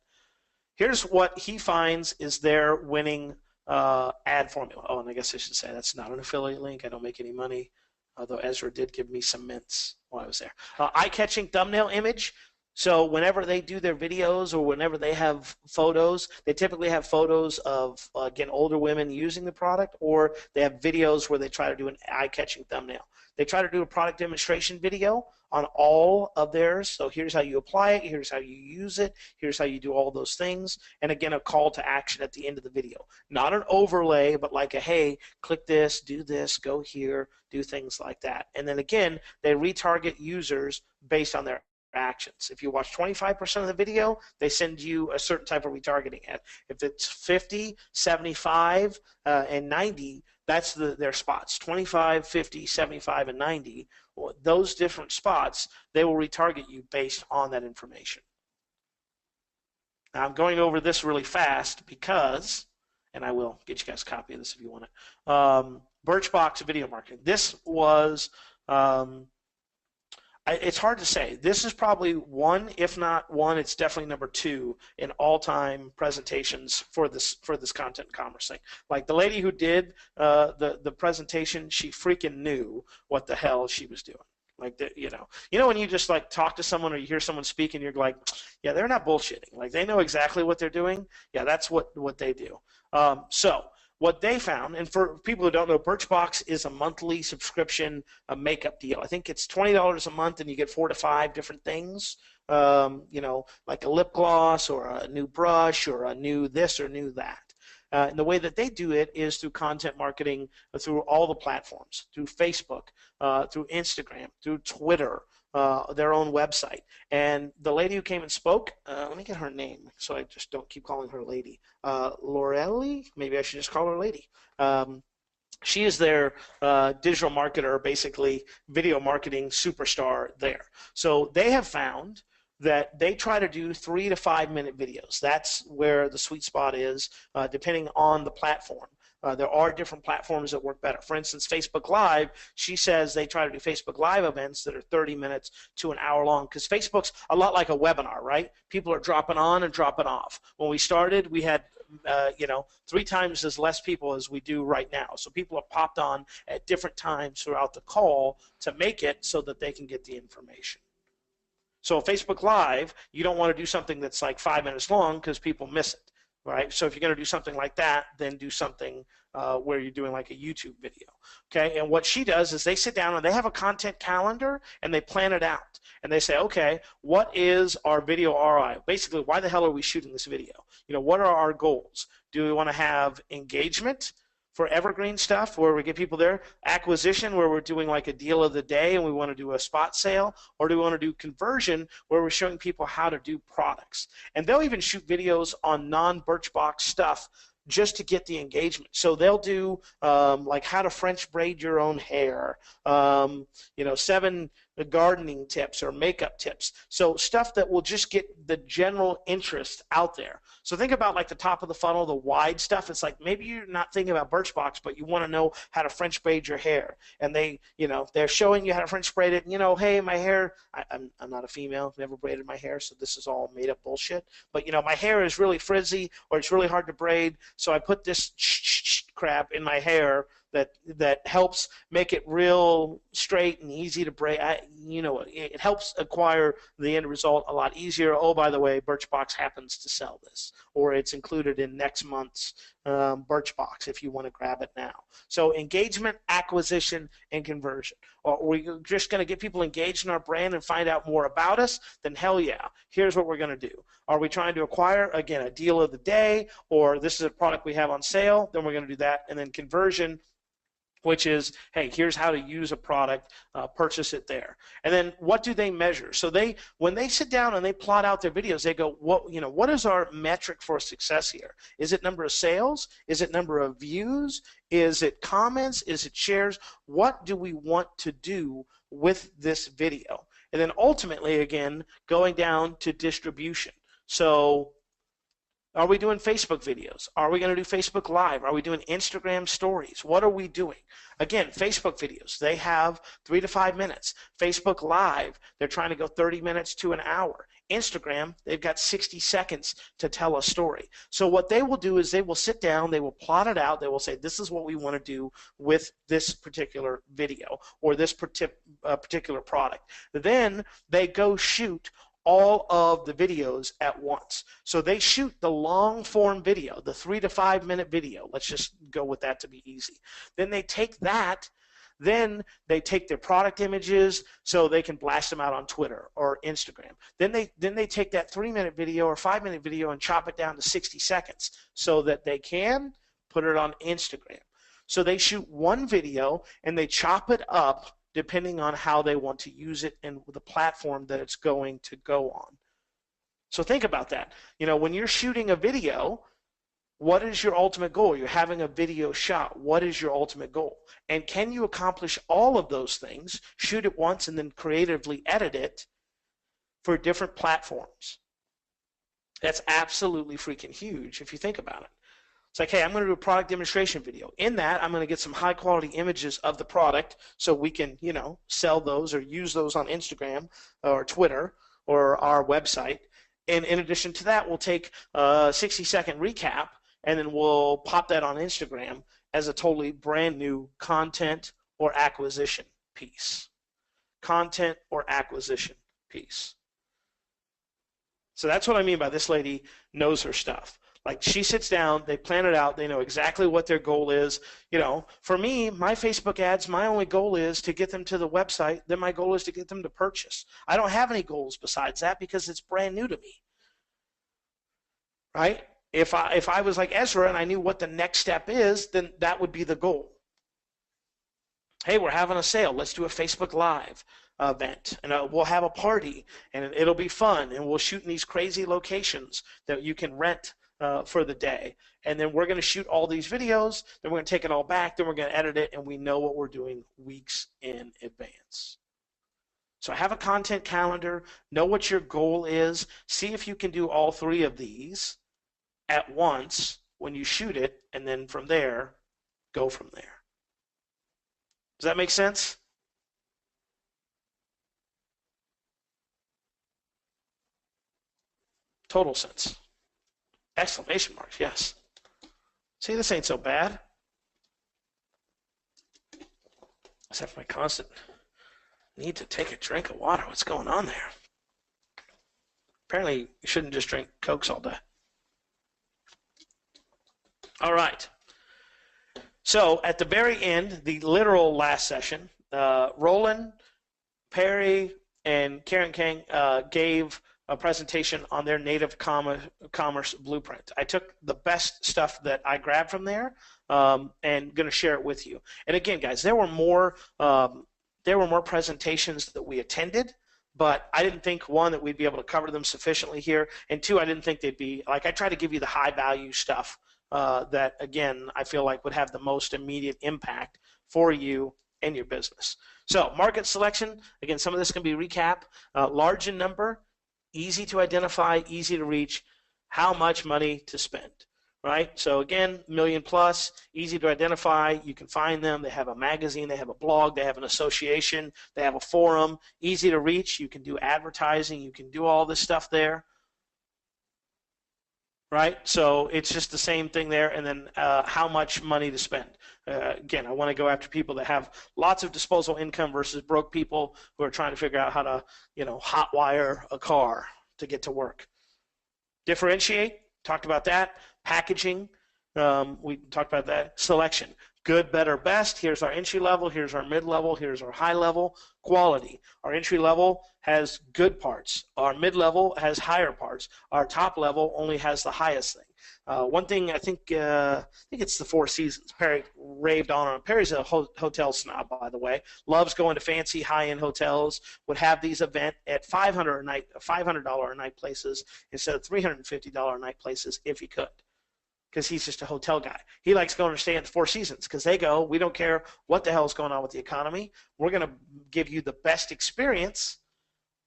Here's what he finds is their winning ad formula. Oh, and I guess I should say that's not an affiliate link. I don't make any money, although Ezra did give me some mints while I was there. Eye-catching thumbnail image. So whenever they do their videos or whenever they have photos, they typically have photos of, again, older women using the product, or they have videos where they try to do an eye-catching thumbnail. They try to do a product demonstration video on all of theirs. So here's how you apply it. Here's how you use it. Here's how you do all those things. And again, a call to action at the end of the video. Not an overlay, but like a, hey, click this, do this, go here, do things like that. And then again, they retarget users based on their actions. If you watch 25% of the video, they send you a certain type of retargeting ad. If it's 50, 75, and 90, that's their spots. 25, 50, 75, and 90. Those different spots, they will retarget you based on that information. Now I'm going over this really fast because, and I will get you guys a copy of this if you want it. Birchbox video marketing. This was it's hard to say. This is probably one, if not one, it's definitely number 2 in all-time presentations for this content commerce thing. Like the lady who did the presentation, she freaking knew what the hell she was doing. Like you know when you just like talk to someone or you hear someone speak and you're like, yeah, they're not bullshitting. Like they know exactly what they're doing. Yeah, that's what they do. So what they found, and for people who don't know, Birchbox is a monthly subscription, a makeup deal. I think it's $20 a month, and you get 4 to 5 different things. Like a lip gloss or a new brush or a new this or new that. And the way that they do it is through content marketing through all the platforms, through Facebook, through Instagram, through Twitter, their own website. And the lady who came and spoke, let me get her name so I just don't keep calling her lady. Lorelli? Maybe I should just call her lady. She is their digital marketer, basically video marketing superstar there. So they have found that they try to do 3 to 5 minute videos. That's where the sweet spot is, depending on the platform. There are different platforms that work better. For instance, Facebook Live, she says they try to do Facebook Live events that are 30 minutes to an hour long, because Facebook's a lot like a webinar, right? People are dropping on and dropping off. When we started, we had 3 times as less people as we do right now. So people have popped on at different times throughout the call to make it so that they can get the information. So Facebook Live, you don't want to do something that's like 5 minutes long because people miss it, right? So if you're going to do something like that, then do something where you're doing like a YouTube video, okay? And what she does is they sit down and they have a content calendar and they plan it out. And they say, okay, what is our video ROI? Basically, why the hell are we shooting this video? You know, what are our goals? Do we want to have engagement for evergreen stuff where we get people there, acquisition where we're doing like a deal of the day and we want to do a spot sale, or do we want to do conversion where we're showing people how to do products? And they'll even shoot videos on non-Birchbox stuff just to get the engagement. So they'll do like how to French braid your own hair, you know, 7 gardening tips or makeup tips. So stuff that will just get the general interest out there. So think about like the top of the funnel, the wide stuff. It's like maybe you're not thinking about Birchbox, but you want to know how to French braid your hair. And they, you know, they're showing you how to French braid it. And, you know, hey, my hair, I'm not a female, never braided my hair, so this is all made up bullshit. But, you know, my hair is really frizzy or it's really hard to braid. So I put this crap in my hair that helps make it real straight and easy to braid. You know, it helps acquire the end result a lot easier. Oh, by the way, Birchbox happens to sell this, or it's included in next month's Birchbox if you want to grab it now. So engagement, acquisition, and conversion. Or we're just going to get people engaged in our brand and find out more about us, then hell yeah, here's what we're going to do. Are we trying to acquire, again, a deal of the day, or this is a product we have on sale, then we're going to do that. And then conversion, which is, hey, here's how to use a product, purchase it there. And then what do they measure? So when they sit down and they plot out their videos, they go, what is our metric for success here? Is it number of sales? Is it number of views? Is it comments? Is it shares? What do we want to do with this video? And then ultimately, again, going down to distribution. So are we doing Facebook videos? Are we going to do Facebook Live? Are we doing Instagram stories? What are we doing? Again, Facebook videos, they have 3 to 5 minutes. Facebook Live, they're trying to go 30 minutes to an hour. Instagram, they've got 60 seconds to tell a story. So what they will do is they will sit down, they will plot it out, they will say, this is what we want to do with this particular video or this particular product. Then they go shoot all of the videos at once. So they shoot the long form video, the 3 to 5 minute video. Let's just go with that to be easy. Then they take that, then they take their product images so they can blast them out on Twitter or Instagram. Then they take that 3-minute video or 5-minute video and chop it down to 60 seconds so that they can put it on Instagram. So they shoot one video and they chop it up depending on how they want to use it and the platform that it's going to go on. So think about that. You know, when you're shooting a video, what is your ultimate goal? You're having a video shot. What is your ultimate goal? And can you accomplish all of those things, shoot it once, and then creatively edit it for different platforms? That's absolutely freaking huge if you think about it. It's like, hey, I'm going to do a product demonstration video. In that, I'm going to get some high quality images of the product so we can, you know, sell those or use those on Instagram or Twitter or our website. And in addition to that, we'll take a 60-second recap and then we'll pop that on Instagram as a totally brand new content or acquisition piece. Content or acquisition piece. So that's what I mean by this lady knows her stuff. Like, she sits down, they plan it out, they know exactly what their goal is. You know, for me, my Facebook ads, my only goal is to get them to the website. Then my goal is to get them to purchase. I don't have any goals besides that because it's brand new to me. Right? If I was like Ezra and I knew what the next step is, then that would be the goal. Hey, we're having a sale. Let's do a Facebook Live event, and we'll have a party, and it'll be fun, and we'll shoot in these crazy locations that you can rent for the day. And then we're going to shoot all these videos, then we're going to take it all back, then we're going to edit it, and we know what we're doing weeks in advance. So have a content calendar, know what your goal is, see if you can do all 3 of these at once when you shoot it, and then from there, go from there. Does that make sense? Total sense. Exclamation marks, yes. See, this ain't so bad. Except for my constant need to take a drink of water. What's going on there? Apparently, you shouldn't just drink Cokes all day. All right. So at the very end, the literal last session, Roland, Perry, and Karen King gave a presentation on their native commerce blueprint. I took the best stuff that I grabbed from there and going to share it with you. And again, guys, there were more presentations that we attended, but I didn't think, one, that we'd be able to cover them sufficiently here, and two, I didn't think they'd be, like, I try to give you the high value stuff that, again, I feel like would have the most immediate impact for you and your business. So market selection, again, some of this can be recap, large in number, easy to identify, easy to reach, how much money to spend, right? So again, million plus, easy to identify, you can find them, they have a magazine, they have a blog, they have an association, they have a forum, easy to reach, you can do advertising, you can do all this stuff there, right? So it's just the same thing there, and then how much money to spend. Again, I want to go after people that have lots of disposable income versus broke people who are trying to figure out how to, hotwire a car to get to work. Differentiate, talked about that. Packaging, we talked about that. Selection, good, better, best. Here's our entry level, here's our mid-level, here's our high level. Quality, our entry level has good parts. Our mid-level has higher parts. Our top level only has the highest thing. One thing, I think it's the Four Seasons. Perry raved on. Perry's a hotel snob, by the way. Loves going to fancy high-end hotels. Would have these event at $500 a night places instead of $350 a night places if he could, because he's just a hotel guy. He likes going to stay at the Four Seasons because they go, we don't care what the hell is going on with the economy. We're going to give you the best experience,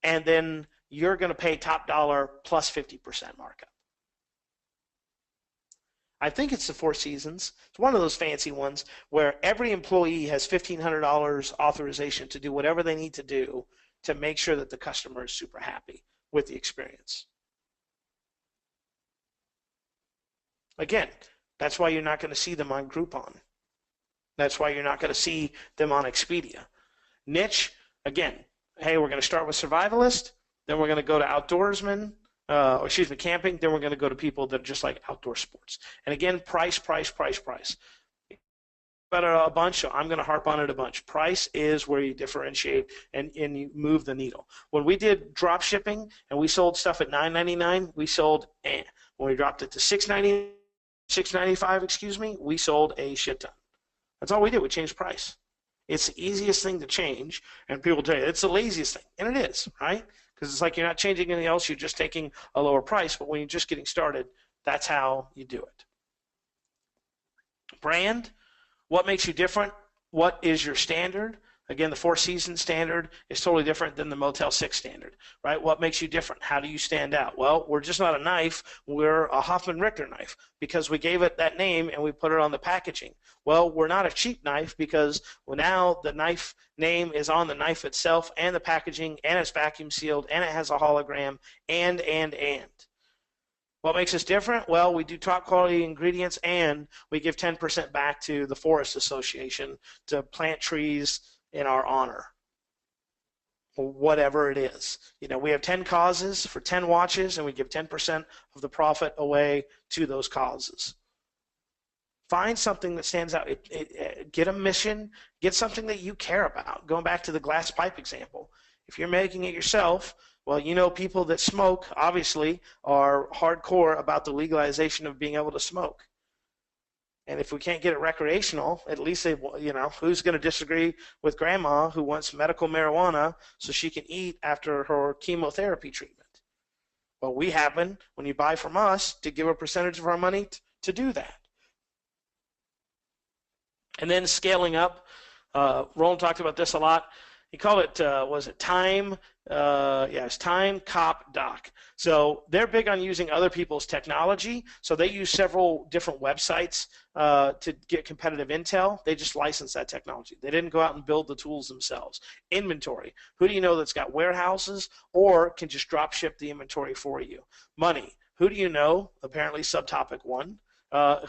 and then you're going to pay top dollar plus 50% markup. I think it's the Four Seasons. It's one of those fancy ones where every employee has $1,500 authorization to do whatever they need to do to make sure that the customer is super happy with the experience. Again, that's why you're not going to see them on Groupon. That's why you're not going to see them on Expedia. Niche, again, hey, we're going to start with survivalist, then we're going to go to outdoorsman, camping, then we're going to go to people that are just like outdoor sports. And again, price. Better a bunch, so I'm going to harp on it a bunch. Price is where you differentiate and you move the needle. When we did drop shipping and we sold stuff at $9.99, we sold When we dropped it to $6.95, we sold a shit ton. That's all we did. We changed price. It's the easiest thing to change, and people tell you it's the laziest thing, and it is, right? Because it's like you're not changing anything else, you're just taking a lower price, but when you're just getting started, that's how you do it. Brand, what makes you different? What is your standard? Again, the Four Seasons standard is totally different than the Motel 6 standard, right? What makes you different? How do you stand out? Well, we're just not a knife. We're a Hoffman Richter knife because we gave it that name and we put it on the packaging. Well, we're not a cheap knife because now the knife name is on the knife itself and the packaging, and it's vacuum sealed, and it has a hologram, and. What makes us different? Well, we do top quality ingredients, and we give 10% back to the Forest Association to plant trees in our honor, whatever it is. We have 10 causes for 10 watches, and we give 10% of the profit away to those causes. Find something that stands out. Get a mission. Get something that you care about. Going back to the glass pipe example, if you're making it yourself, well, people that smoke obviously are hardcore about the legalization of being able to smoke. And if we can't get it recreational, at least who's going to disagree with grandma who wants medical marijuana so she can eat after her chemotherapy treatment? Well, we happen, when you buy from us, to give a percentage of our money to do that. And then scaling up. Roland talked about this a lot. He called it, time? It's time, cop, doc. So they're big on using other people's technology. So they use several different websites to get competitive intel. They just license that technology. They didn't go out and build the tools themselves. Inventory. Who do you know that's got warehouses or can just drop ship the inventory for you? Money. Who do you know, apparently subtopic 1,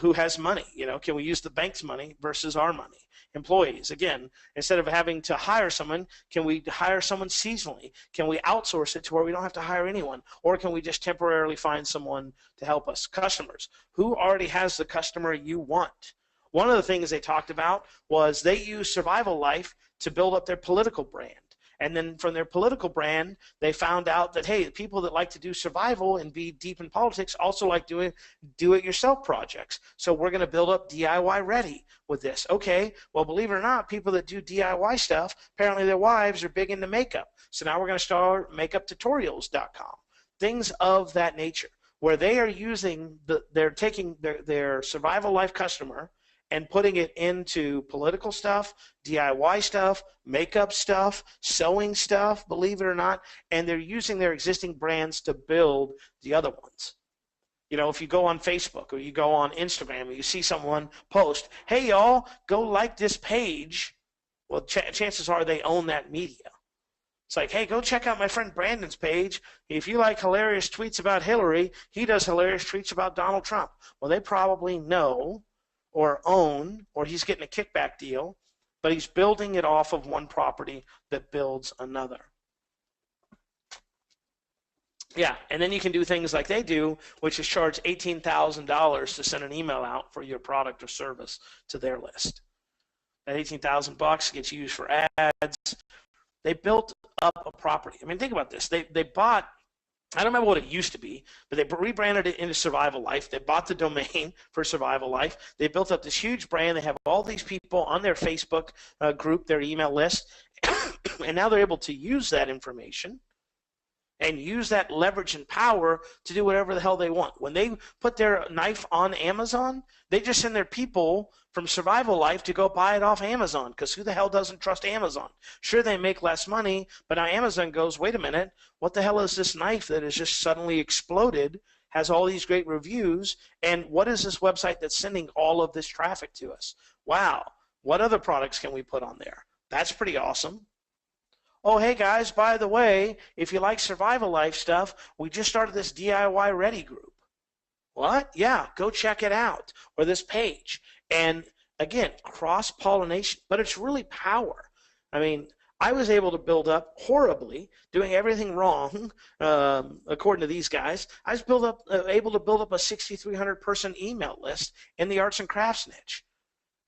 who has money? Can we use the bank's money versus our money? employees. Again, instead of having to hire someone, can we hire someone seasonally? Can we outsource it to where we don't have to hire anyone? Or can we just temporarily find someone to help us? Customers. Who already has the customer you want? One of the things they talked about was they use Survival Life to build up their political brand. And then from their political brand, they found out that, hey, people that like to do survival and be deep in politics also like doing do-it-yourself projects. So we're going to build up DIY Ready with this. Okay, well, believe it or not, people that do DIY stuff, apparently their wives are big into makeup. So now we're going to start makeuptutorials.com. Things of that nature, where they are using, they're taking their Survival Life customer and putting it into political stuff, DIY stuff, makeup stuff, sewing stuff, believe it or not, and they're using their existing brands to build the other ones. You know, if you go on Facebook or you go on Instagram and you see someone post, hey, y'all, go like this page, well, chances are they own that media. It's like, hey, go check out my friend Brandon's page. If you like hilarious tweets about Hillary, he does hilarious tweets about Donald Trump. Well, they probably know or own, or he's getting a kickback deal, but he's building it off of one property that builds another. Yeah, and then you can do things like they do, which is charge $18,000 to send an email out for your product or service to their list. That $18,000 gets used for ads. They built up a property. I mean, think about this. They bought, I don't remember what it used to be, but they rebranded it into Survival Life. They bought the domain for Survival Life. They built up this huge brand. They have all these people on their Facebook group, their email list, and now they're able to use that information and use that leverage and power to do whatever the hell they want. When they put their knife on Amazon, they just send their people from Survival Life to go buy it off Amazon, because who the hell doesn't trust Amazon? Sure, they make less money, but now Amazon goes, wait a minute, what the hell is this knife that has just suddenly exploded, has all these great reviews, and what is this website that's sending all of this traffic to us? Wow, what other products can we put on there? That's pretty awesome. Oh, hey guys, by the way, if you like Survival Life stuff, we just started this DIY Ready group. What? Yeah, go check it out, or this page. And again, cross-pollination, but it's really power. I mean, I was able to build up horribly, doing everything wrong, according to these guys. I was able to build up a 6,300-person email list in the arts and crafts niche.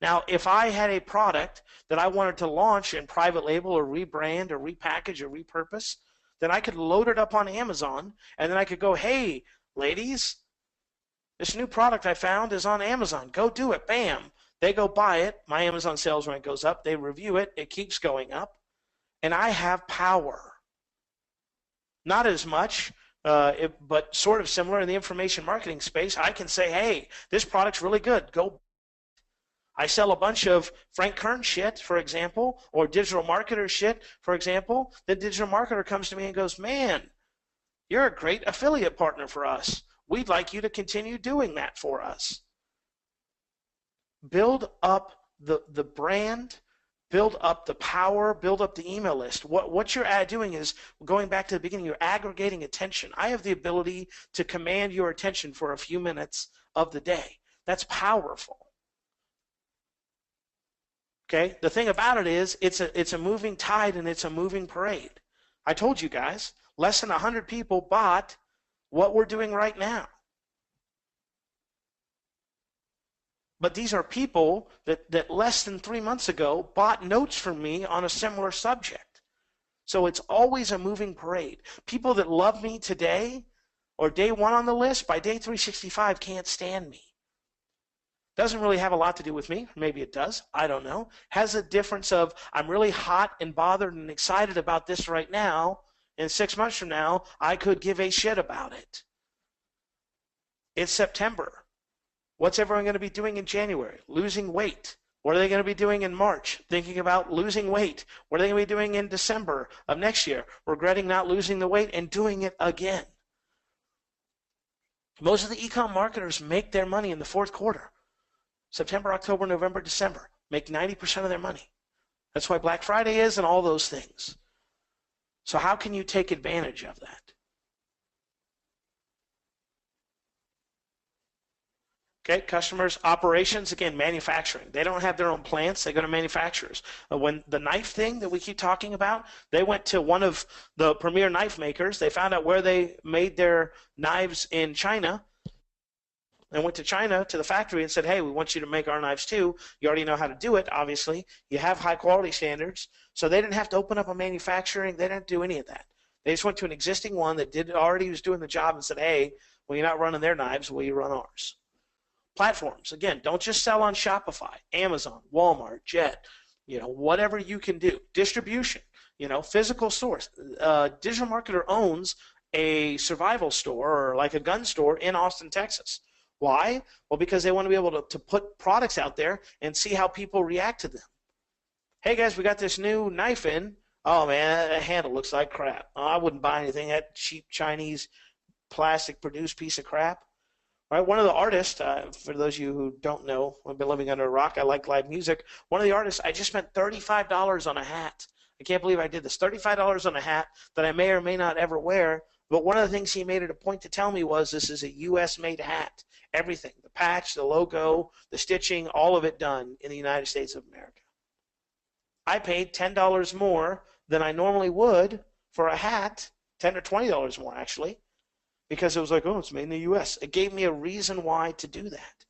Now, if I had a product that I wanted to launch in private label or rebrand or repackage or repurpose, then I could load it up on Amazon, and then I could go, hey, ladies, this new product I found is on Amazon. Go do it. Bam. They go buy it. My Amazon sales rank goes up. They review it. It keeps going up. And I have power. Not as much, but sort of similar in the information marketing space. I can say, hey, this product's really good. Go. I sell a bunch of Frank Kern shit, for example, or digital marketer shit, for example. The digital marketer comes to me and goes, man, you're a great affiliate partner for us. We'd like you to continue doing that for us. Build up the brand, build up the power, build up the email list. What you're doing is, going back to the beginning, you're aggregating attention. I have the ability to command your attention for a few minutes of the day. That's powerful. Okay? The thing about it is, it's a moving tide and it's a moving parade. I told you guys, less than 100 people bought what we're doing right now. But these are people that less than 3 months ago bought notes from me on a similar subject. So it's always a moving parade. People that love me today or day one on the list, by day 365 can't stand me. Doesn't really have a lot to do with me. Maybe it does. I don't know. Has a difference of, I'm really hot and bothered and excited about this right now, and 6 months from now, I could give a shit about it. It's September. What's everyone going to be doing in January? Losing weight. What are they going to be doing in March? Thinking about losing weight. What are they going to be doing in December of next year? Regretting not losing the weight and doing it again. Most of the e-com marketers make their money in the fourth quarter. September, October, November, December. Make 90% of their money. That's why Black Friday is and all those things. So how can you take advantage of that? Okay, customers, operations, again, manufacturing. They don't have their own plants, they go to manufacturers. When the knife thing that we keep talking about, they went to one of the premier knife makers. They found out where they made their knives in China and went to China to the factory and said, hey, we want you to make our knives too. You already know how to do it, obviously. You have high quality standards. So they didn't have to open up a manufacturing. They didn't do any of that. They just went to an existing one that already was doing the job and said, hey, well, you're not running their knives, will you run ours? Platforms, again, don't just sell on Shopify, Amazon, Walmart, Jet, whatever you can do. Distribution, physical stores. Digital Marketer owns a survival store or like a gun store in Austin, Texas. Why? Well, because they want to be able to put products out there and see how people react to them. Hey guys, we got this new knife in. Oh man, that handle looks like crap. Oh, I wouldn't buy anything, that cheap Chinese plastic produced piece of crap. Right, one of the artists, for those of you who don't know, I've been living under a rock, I like live music. One of the artists, I just spent $35 on a hat. I can't believe I did this. $35 on a hat that I may or may not ever wear, but one of the things he made it a point to tell me was this is a U.S.-made hat. Everything, the patch, the logo, the stitching, all of it done in the United States of America. I paid $10 more than I normally would for a hat, $10 or $20 more actually, because it was like, oh, it's made in the U.S. It gave me a reason why to do that.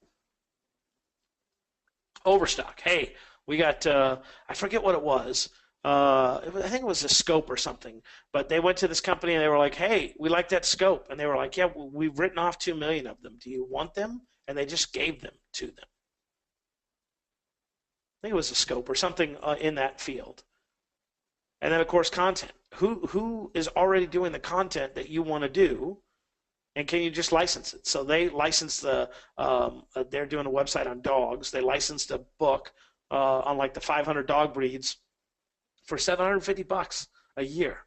Overstock. Hey, we got, I forget what it was. I think it was a scope or something. But they went to this company and they were like, hey, we like that scope. And they were like, yeah, we've written off 2 million of them. Do you want them? And they just gave them to them. I think it was a scope or something in that field. And then, of course, content. Who is already doing the content that you want to do? And can you just license it? So they licensed they're doing a website on dogs. They licensed a book on like the 500 dog breeds for $750 a year.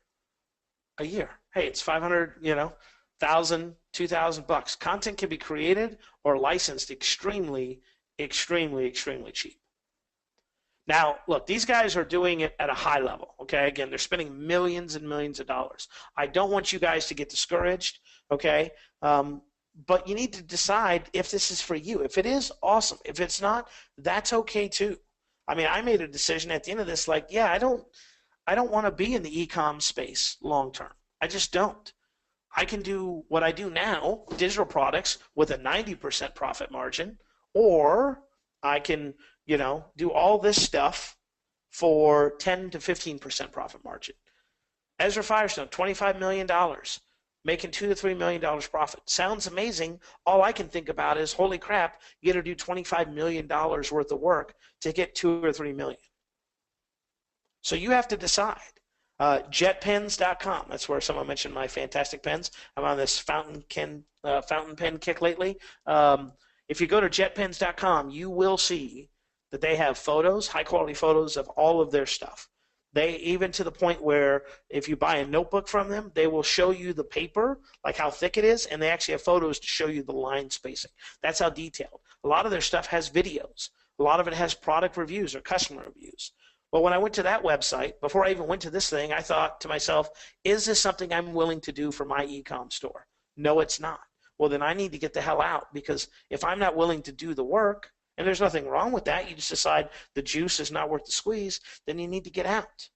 A year. Hey, it's 500, $1,000, $2,000. Content can be created or licensed extremely, extremely, extremely cheap. Now, look, these guys are doing it at a high level, okay? Again, they're spending millions and millions of dollars. I don't want you guys to get discouraged, okay? But you need to decide if this is for you. If it is, awesome. If it's not, that's okay too. I mean, I made a decision at the end of this, like, yeah, I don't want to be in the e-com space long term. I just don't. I can do what I do now, digital products, with a 90% profit margin, or I can do all this stuff for 10 to 15% profit margin. Ezra Firestone, $25 million, making $2 to $3 million profit. Sounds amazing. All I can think about is, holy crap, you got to do $25 million worth of work to get 2 or 3 million. So you have to decide. Jetpens.com. That's where someone mentioned my fantastic pens. I'm on this fountain pen kick lately. If you go to jetpens.com, you will see that they have photos, high quality photos of all of their stuff. They even to the point where if you buy a notebook from them, they will show you the paper, like how thick it is, and they actually have photos to show you the line spacing. That's how detailed. A lot of their stuff has videos. A lot of it has product reviews or customer reviews. But when I went to that website, before I even went to this thing, I thought to myself, is this something I'm willing to do for my e-com store? No, it's not. Well, then I need to get the hell out, because if I'm not willing to do the work, and there's nothing wrong with that, you just decide the juice is not worth the squeeze, then you need to get out.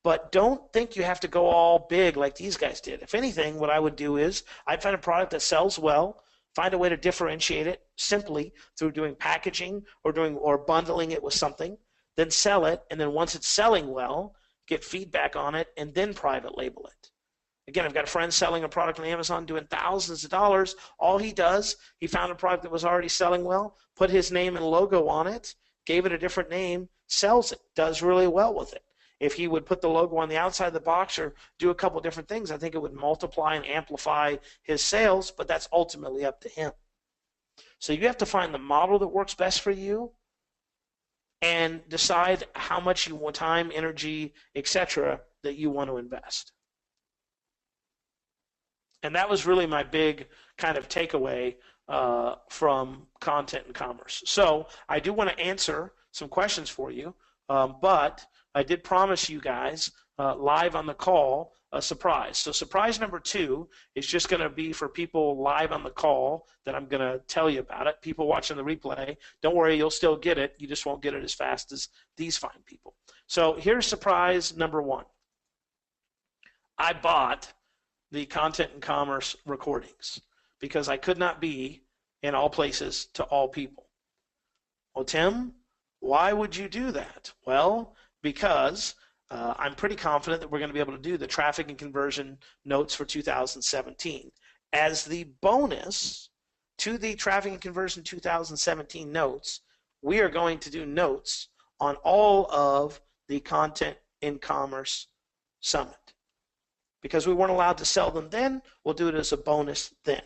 But don't think you have to go all big like these guys did. If anything, what I would do is I'd find a product that sells well, find a way to differentiate it simply through doing packaging or bundling it with something, then sell it, and then once it's selling well, get feedback on it, and then private label it. Again, I've got a friend selling a product on Amazon doing thousands of dollars. All he does, he found a product that was already selling well, put his name and logo on it, gave it a different name, sells it, does really well with it. If he would put the logo on the outside of the box or do a couple different things, I think it would multiply and amplify his sales, but that's ultimately up to him. So you have to find the model that works best for you and decide how much you want, time, energy, etc., that you want to invest. And that was really my big kind of takeaway from content and commerce. So I do want to answer some questions for you, but I did promise you guys live on the call a surprise. So surprise number 2 is just going to be for people live on the call that I'm going to tell you about it. People watching the replay, don't worry, you'll still get it. You just won't get it as fast as these fine people. So here's surprise number 1. I bought the content and commerce recordings because I could not be in all places to all people. Well, Tim, why would you do that? Well, because I'm pretty confident that we're going to be able to do the traffic and conversion notes for 2017. As the bonus to the traffic and conversion 2017 notes, we are going to do notes on all of the content in commerce summit. Because we weren't allowed to sell them then, we'll do it as a bonus then.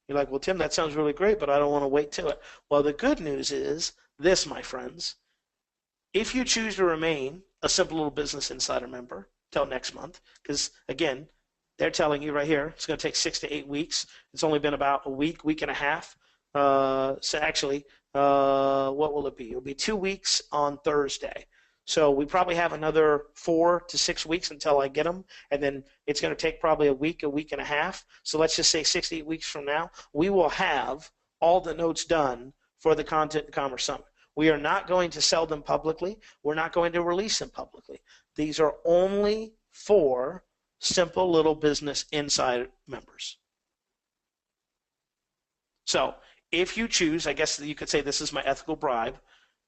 You're like, well, Tim, that sounds really great, but I don't want to wait till it. Well, the good news is this, my friends. If you choose to remain a Simple Little Business Insider member till next month, because, again, they're telling you right here it's going to take 6 to 8 weeks. It's only been about a week, week and a half. So actually, what will it be? It'll be 2 weeks on Thursday. So we probably have another 4 to 6 weeks until I get them, and then it's going to take probably a week and a half. So let's just say 6 to 8 weeks from now, we will have all the notes done for the Content and Commerce Summit. We are not going to sell them publicly. We're not going to release them publicly. These are only for Simple Little Business Insider members. So if you choose, I guess you could say this is my ethical bribe,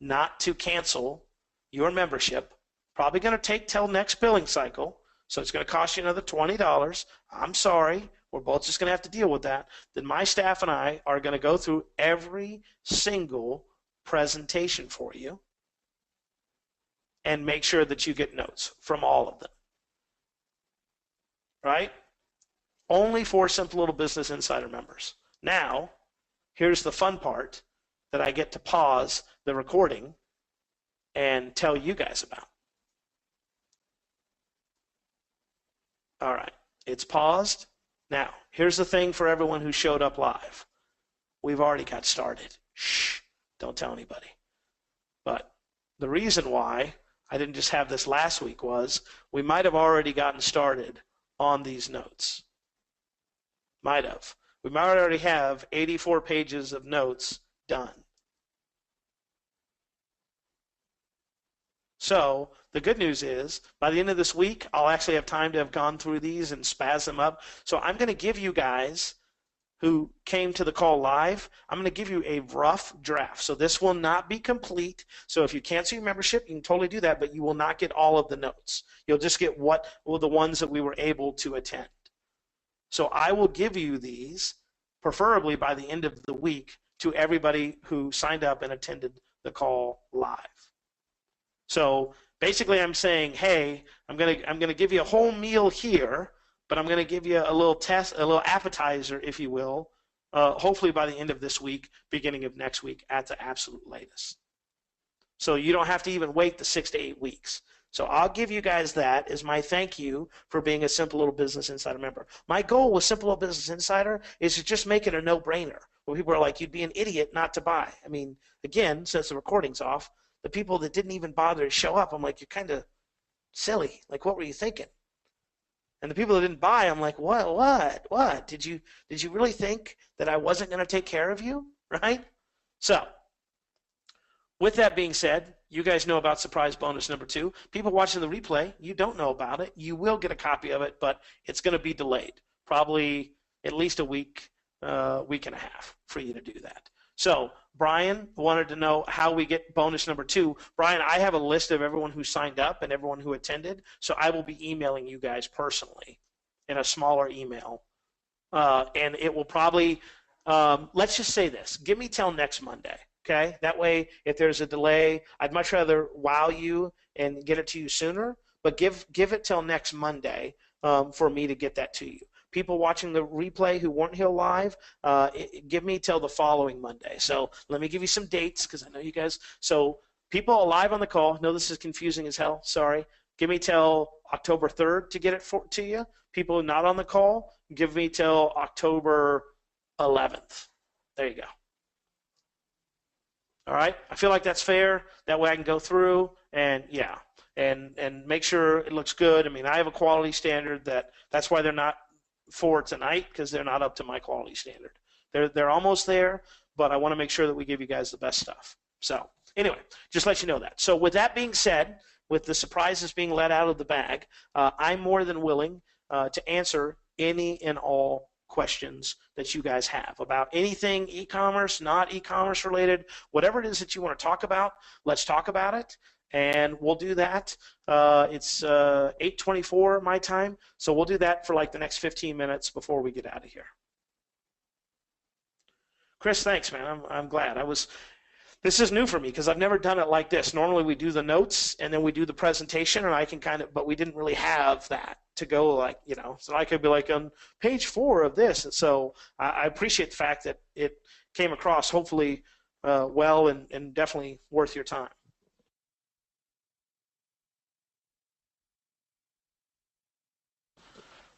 not to cancel your membership, probably going to take till next billing cycle, so it's going to cost you another $20. I'm sorry, we're both just going to have to deal with that. Then my staff and I are going to go through every single presentation for you and make sure that you get notes from all of them. Right? Only for Simple Little Business Insider members. Now, here's the fun part that I get to pause the recording and tell you guys about. All right, it's paused. Now, here's the thing for everyone who showed up live. We've already got started. Shh, don't tell anybody. But the reason why I didn't just have this last week was we might have already gotten started on these notes. Might have. We might already have 84 pages of notes done. So the good news is by the end of this week, I'll actually have time to have gone through these and spaz them up. So I'm going to give you guys who came to the call live, I'm going to give you a rough draft. So this will not be complete. So if you cancel your membership, you can totally do that, but you will not get all of the notes. You'll just get the ones that we were able to attend. So I will give you these, preferably by the end of the week, to everybody who signed up and attended the call live. So basically I'm saying, hey, I'm gonna give you a whole meal here, but I'm gonna give you a little test, a little appetizer, if you will, hopefully by the end of this week, beginning of next week at the absolute latest. So you don't have to even wait the 6 to 8 weeks. So I'll give you guys that as my thank you for being a Simple Little Business Insider member. My goal with Simple Little Business Insider is to just make it a no-brainer, where people are like, you'd be an idiot not to buy. I mean, again, since the recording's off, the people that didn't even bother to show up, I'm like, you're kind of silly. Like, what were you thinking? And the people that didn't buy, I'm like, what? Did you really think that I wasn't going to take care of you, right? So, with that being said, you guys know about surprise bonus number 2. People watching the replay, you don't know about it. You will get a copy of it, but it's going to be delayed. Probably at least a week, week and a half for you to do that. So Brian wanted to know how we get bonus number 2. Brian, I have a list of everyone who signed up and everyone who attended, so I will be emailing you guys personally in a smaller email. And it will probably, let's just say this, give me till next Monday, okay? That way, if there's a delay, I'd much rather wow you and get it to you sooner, but give it till next Monday for me to get that to you. People watching the replay who weren't here live, give me till the following Monday. So let me give you some dates because I know you guys. So people alive on the call, know this is confusing as hell, sorry. Give me till October 3rd to get it to you. People not on the call, give me till October 11th. There you go. All right, I feel like that's fair. That way I can go through and yeah, and make sure it looks good. I mean, I have a quality standard that's why they're not for tonight, because they're not up to my quality standard. They're almost there, but I want to make sure that we give you guys the best stuff. So anyway, just let you know that. So with that being said, with the surprises being let out of the bag, I'm more than willing to answer any and all questions that you guys have about anything e-commerce, not e-commerce related, whatever it is that you want to talk about. Let's talk about it, and we'll do that. It's 8:24 my time, so we'll do that for like the next 15 minutes before we get out of here. Chris, thanks, man. I'm glad. This is new for me because I've never done it like this. Normally we do the notes and then we do the presentation, and I can but we didn't really have that to go like, so I could be like on page 4 of this. And so I appreciate the fact that it came across hopefully well and definitely worth your time.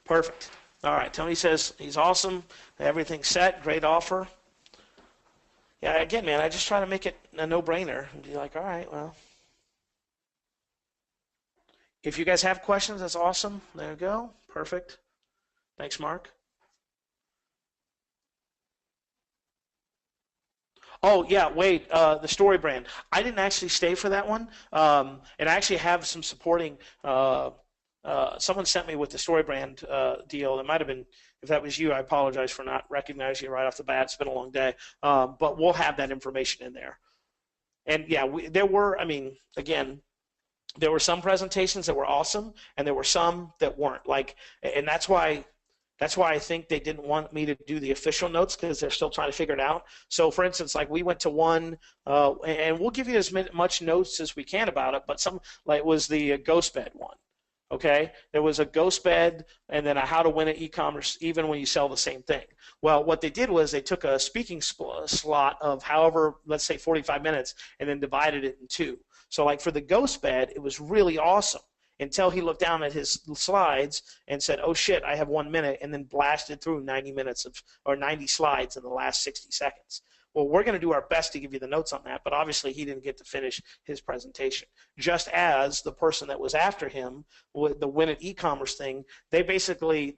Perfect. All right. Tony says he's awesome. Everything's set. Great offer. Yeah, again, man, I just try to make it a no-brainer and be like, all right, well. If you guys have questions, that's awesome. There you go. Perfect. Thanks, Mark. Oh, yeah, wait, the story brand. I didn't actually stay for that one. And I actually have some supporting, someone sent me with the story brand deal. It might have been, if that was you, I apologize for not recognizing you right off the bat. It's been a long day. But we'll have that information in there. And yeah, there were, again, there were some presentations that were awesome, and there were some that weren't. And that's why I think they didn't want me to do the official notes, because they're still trying to figure it out. So, for instance, like we went to one, and we'll give you as much notes as we can about it. But some, like, was the ghost bed one. Okay, there was a ghost bed, and then a how to win at e-commerce even when you sell the same thing. Well, what they did was they took a speaking slot of however, let's say 45 minutes, and then divided it in two. So like for the ghost bed, it was really awesome until he looked down at his slides and said, oh shit, I have 1 minute, and then blasted through 90 minutes or 90 slides in the last 60 seconds. Well, we're going to do our best to give you the notes on that, but obviously he didn't get to finish his presentation. Just as the person that was after him with the Win It e-commerce thing, they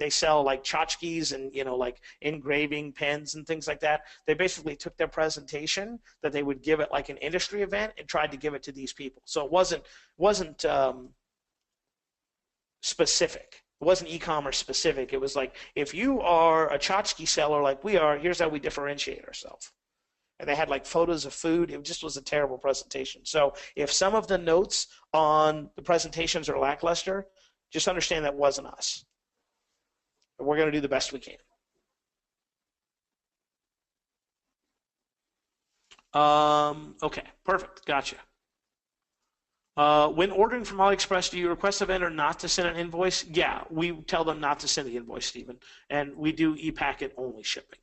sell like tchotchkes and like engraving pens and things like that. They basically took their presentation that they would give at like an industry event and tried to give it to these people. So it wasn't specific. It wasn't e-commerce specific. It was like, if you are a tchotchke seller like we are, here's how we differentiate ourselves. And they had like photos of food. It just was a terrible presentation. So if some of the notes on the presentations are lackluster, just understand that wasn't us. And we're going to do the best we can. Okay, perfect. Gotcha. When ordering from AliExpress, do you request a vendor not to send an invoice? Yeah, we tell them not to send the invoice, Stephen. And we do e-packet only shipping.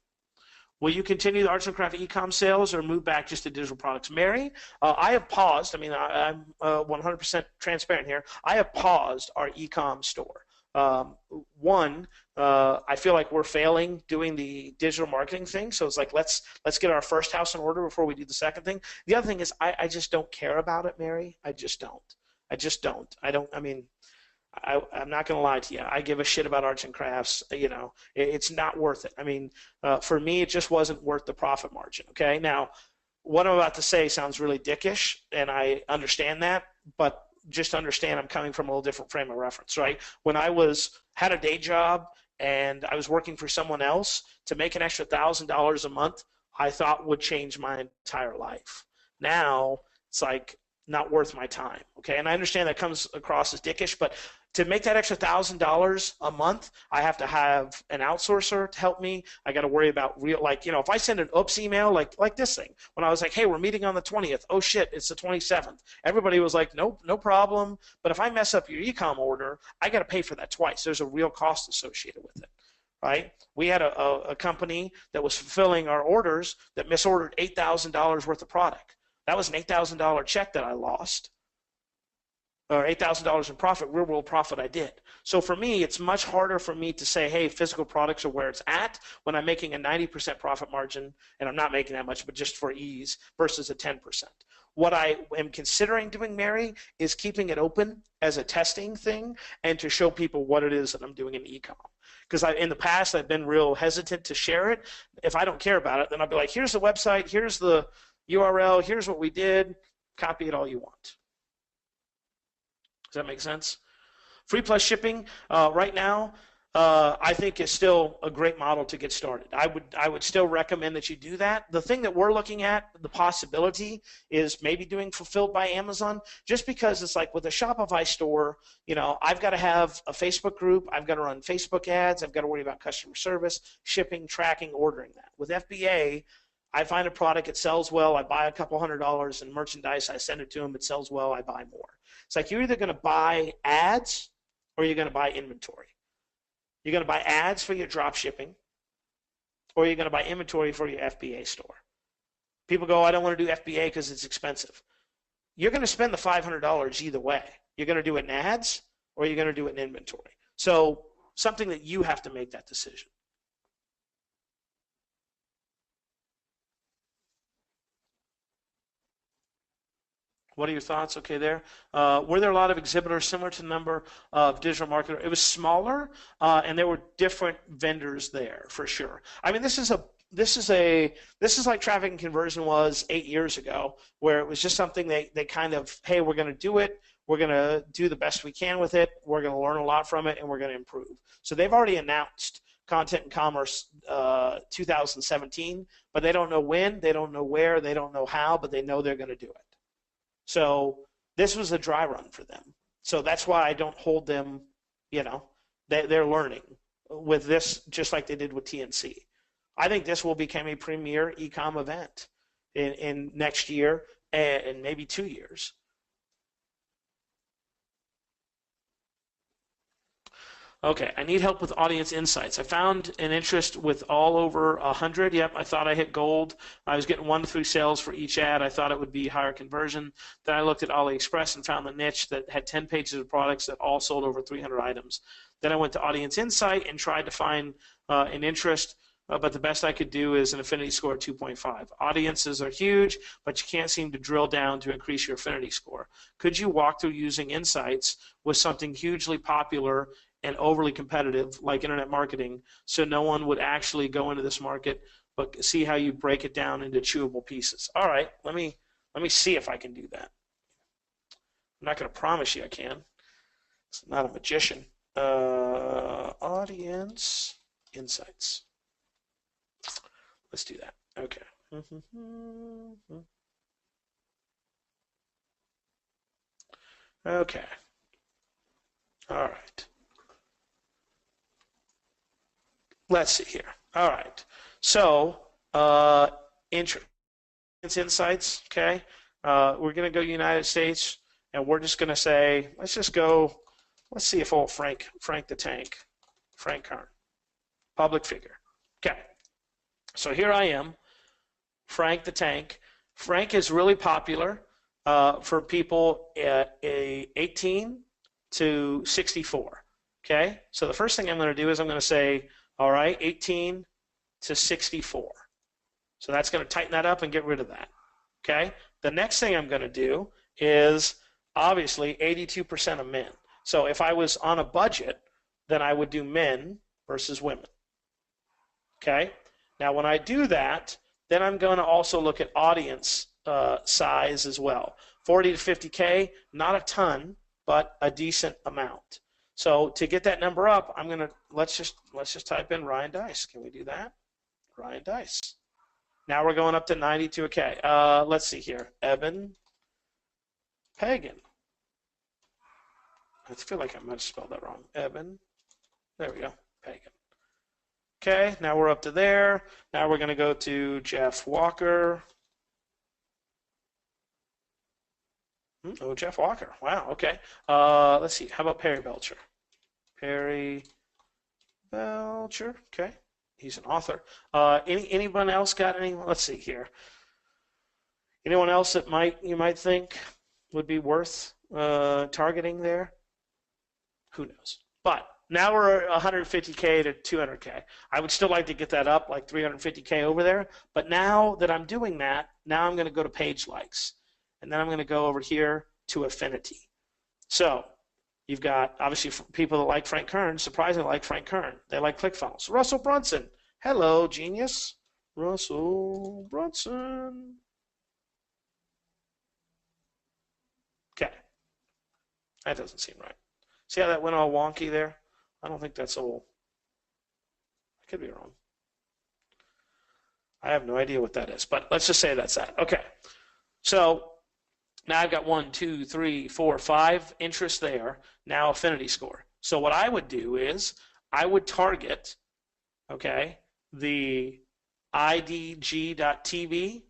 Will you continue the arts and craft e-com sales or move back just to digital products? Mary, I have paused. I'm 100% transparent here. I have paused our e-com store. One, I feel like we're failing doing the digital marketing thing. So it's like, let's get our first house in order before we do the second thing. The other thing is I just don't care about it, Mary. I just don't. I'm not going to lie to you. I give a shit about arts and crafts. It's not worth it. For me, it just wasn't worth the profit margin. Okay. Now, what I'm about to say sounds really dickish, and I understand that, but just understand I'm coming from a little different frame of reference, right? When I had a day job and I was working for someone else, to make an extra $1,000 a month, I thought would change my entire life. Now it's like not worth my time. Okay. And I understand that comes across as dickish, but to make that extra $1,000 a month, I have to have an outsourcer to help me. I got to worry about if I send an oops email like this thing, when I was like, hey, we're meeting on the 20th. Oh shit, it's the 27th. Everybody was like, nope, no problem. But if I mess up your e-com order, I got to pay for that twice. There's a real cost associated with it, right? We had a company that was fulfilling our orders that misordered $8,000 worth of product. That was an $8,000 check that I lost. Or $8,000 in profit, real world profit I did. So for me, it's much harder for me to say, hey, physical products are where it's at when I'm making a 90% profit margin, and I'm not making that much, but just for ease, versus a 10%. What I am considering doing, Mary, is keeping it open as a testing thing and to show people what it is that I'm doing in e-com. Because in the past, I've been real hesitant to share it. If I don't care about it, then I'll be like, here's the website, here's the URL, here's what we did, copy it all you want. Does that make sense? Free plus shipping right now, I think is still a great model to get started. I would still recommend that you do that. The thing that we're looking at, the possibility, is maybe doing fulfilled by Amazon, just because it's like with a Shopify store, you know, I've got to have a Facebook group, I've got to run Facebook ads, I've got to worry about customer service, shipping, tracking, ordering that. With FBA, I find a product, it sells well, I buy a couple $100 in merchandise, I send it to them, it sells well, I buy more. It's like you're either going to buy ads or you're going to buy inventory. You're going to buy ads for your drop shipping, or you're going to buy inventory for your FBA store. People go, I don't want to do FBA because it's expensive. You're going to spend the $500 either way. You're going to do it in ads, or you're going to do it in inventory. So something that you have to make that decision. What are your thoughts? Okay, there. Were there a lot of exhibitors similar to the number of digital marketers? It was smaller, and there were different vendors there for sure. I mean, this is like traffic and conversion was 8 years ago, where it was just something they kind of, hey, we're going to do it. We're going to do the best we can with it. We're going to learn a lot from it, and we're going to improve. So they've already announced Content and Commerce 2017, but they don't know when, they don't know where, they don't know how, but they know they're going to do it. So this was a dry run for them. So that's why I don't hold them, you know, they're learning with this just like they did with TNC. I think this will become a premier e-com event in next year and maybe 2 years. Okay, I need help with audience insights. I found an interest with all over 100. Yep, I thought I hit gold. I was getting 1 to 3 sales for each ad. I thought it would be higher conversion. Then I looked at AliExpress and found the niche that had 10 pages of products that all sold over 300 items. Then I went to Audience Insight and tried to find an interest, but the best I could do is an affinity score of 2.5. Audiences are huge, but you can't seem to drill down to increase your affinity score. Could you walk through using insights with something hugely popular and overly competitive like internet marketing, so no one would actually go into this market, but see how you break it down into chewable pieces? All right, let me see if I can do that. I'm not going to promise you I can. I'm not a magician. Audience insights. Let's do that. Okay. Okay. All right. Let's see here. All right. So, insights, okay? We're going to go United States, and we're just going to say, let's see if old Frank the Tank, Frank Kern, public figure. Okay. So here I am, Frank the Tank. Frank is really popular for people 18 to 64, okay? So the first thing I'm going to do is I'm going to say, all right, 18 to 64. So that's going to tighten that up and get rid of that, okay? The next thing I'm going to do is obviously 82% of men. So if I was on a budget, then I would do men versus women, okay? Now when I do that, then I'm going to also look at audience size as well. 40 to 50K, not a ton, but a decent amount. So to get that number up, I'm gonna let's just type in Ryan Dice. Can we do that? Ryan Dice. Now we're going up to 92K. Let's see here. Eben Pagan. I feel like I might have spelled that wrong. Eben. There we go. Pagan. Okay, now we're up to there. Now we're gonna go to Jeff Walker. Oh, Jeff Walker. Wow, okay. Let's see. How about Perry Belcher? Perry Belcher. Okay. He's an author. Anyone else got any? Let's see here. Anyone else that you might think would be worth targeting there? Who knows? But now we're 150K to 200K. I would still like to get that up, like 350K over there. But now that I'm doing that, now I'm going to go to page likes. and then I'm going to go over here to affinity. So you've got, obviously, people that like Frank Kern, surprisingly like Frank Kern. They like ClickFunnels. Russell Brunson. Hello, genius. Russell Brunson. Okay. That doesn't seem right. See how that went all wonky there? I don't think that's all. I could be wrong. I have no idea what that is, but let's just say that's that. Okay. So now I've got 1, 2, 3, 4, 5 interests there. Now affinity score. So what I would do is I would target, okay, the IDG.TV,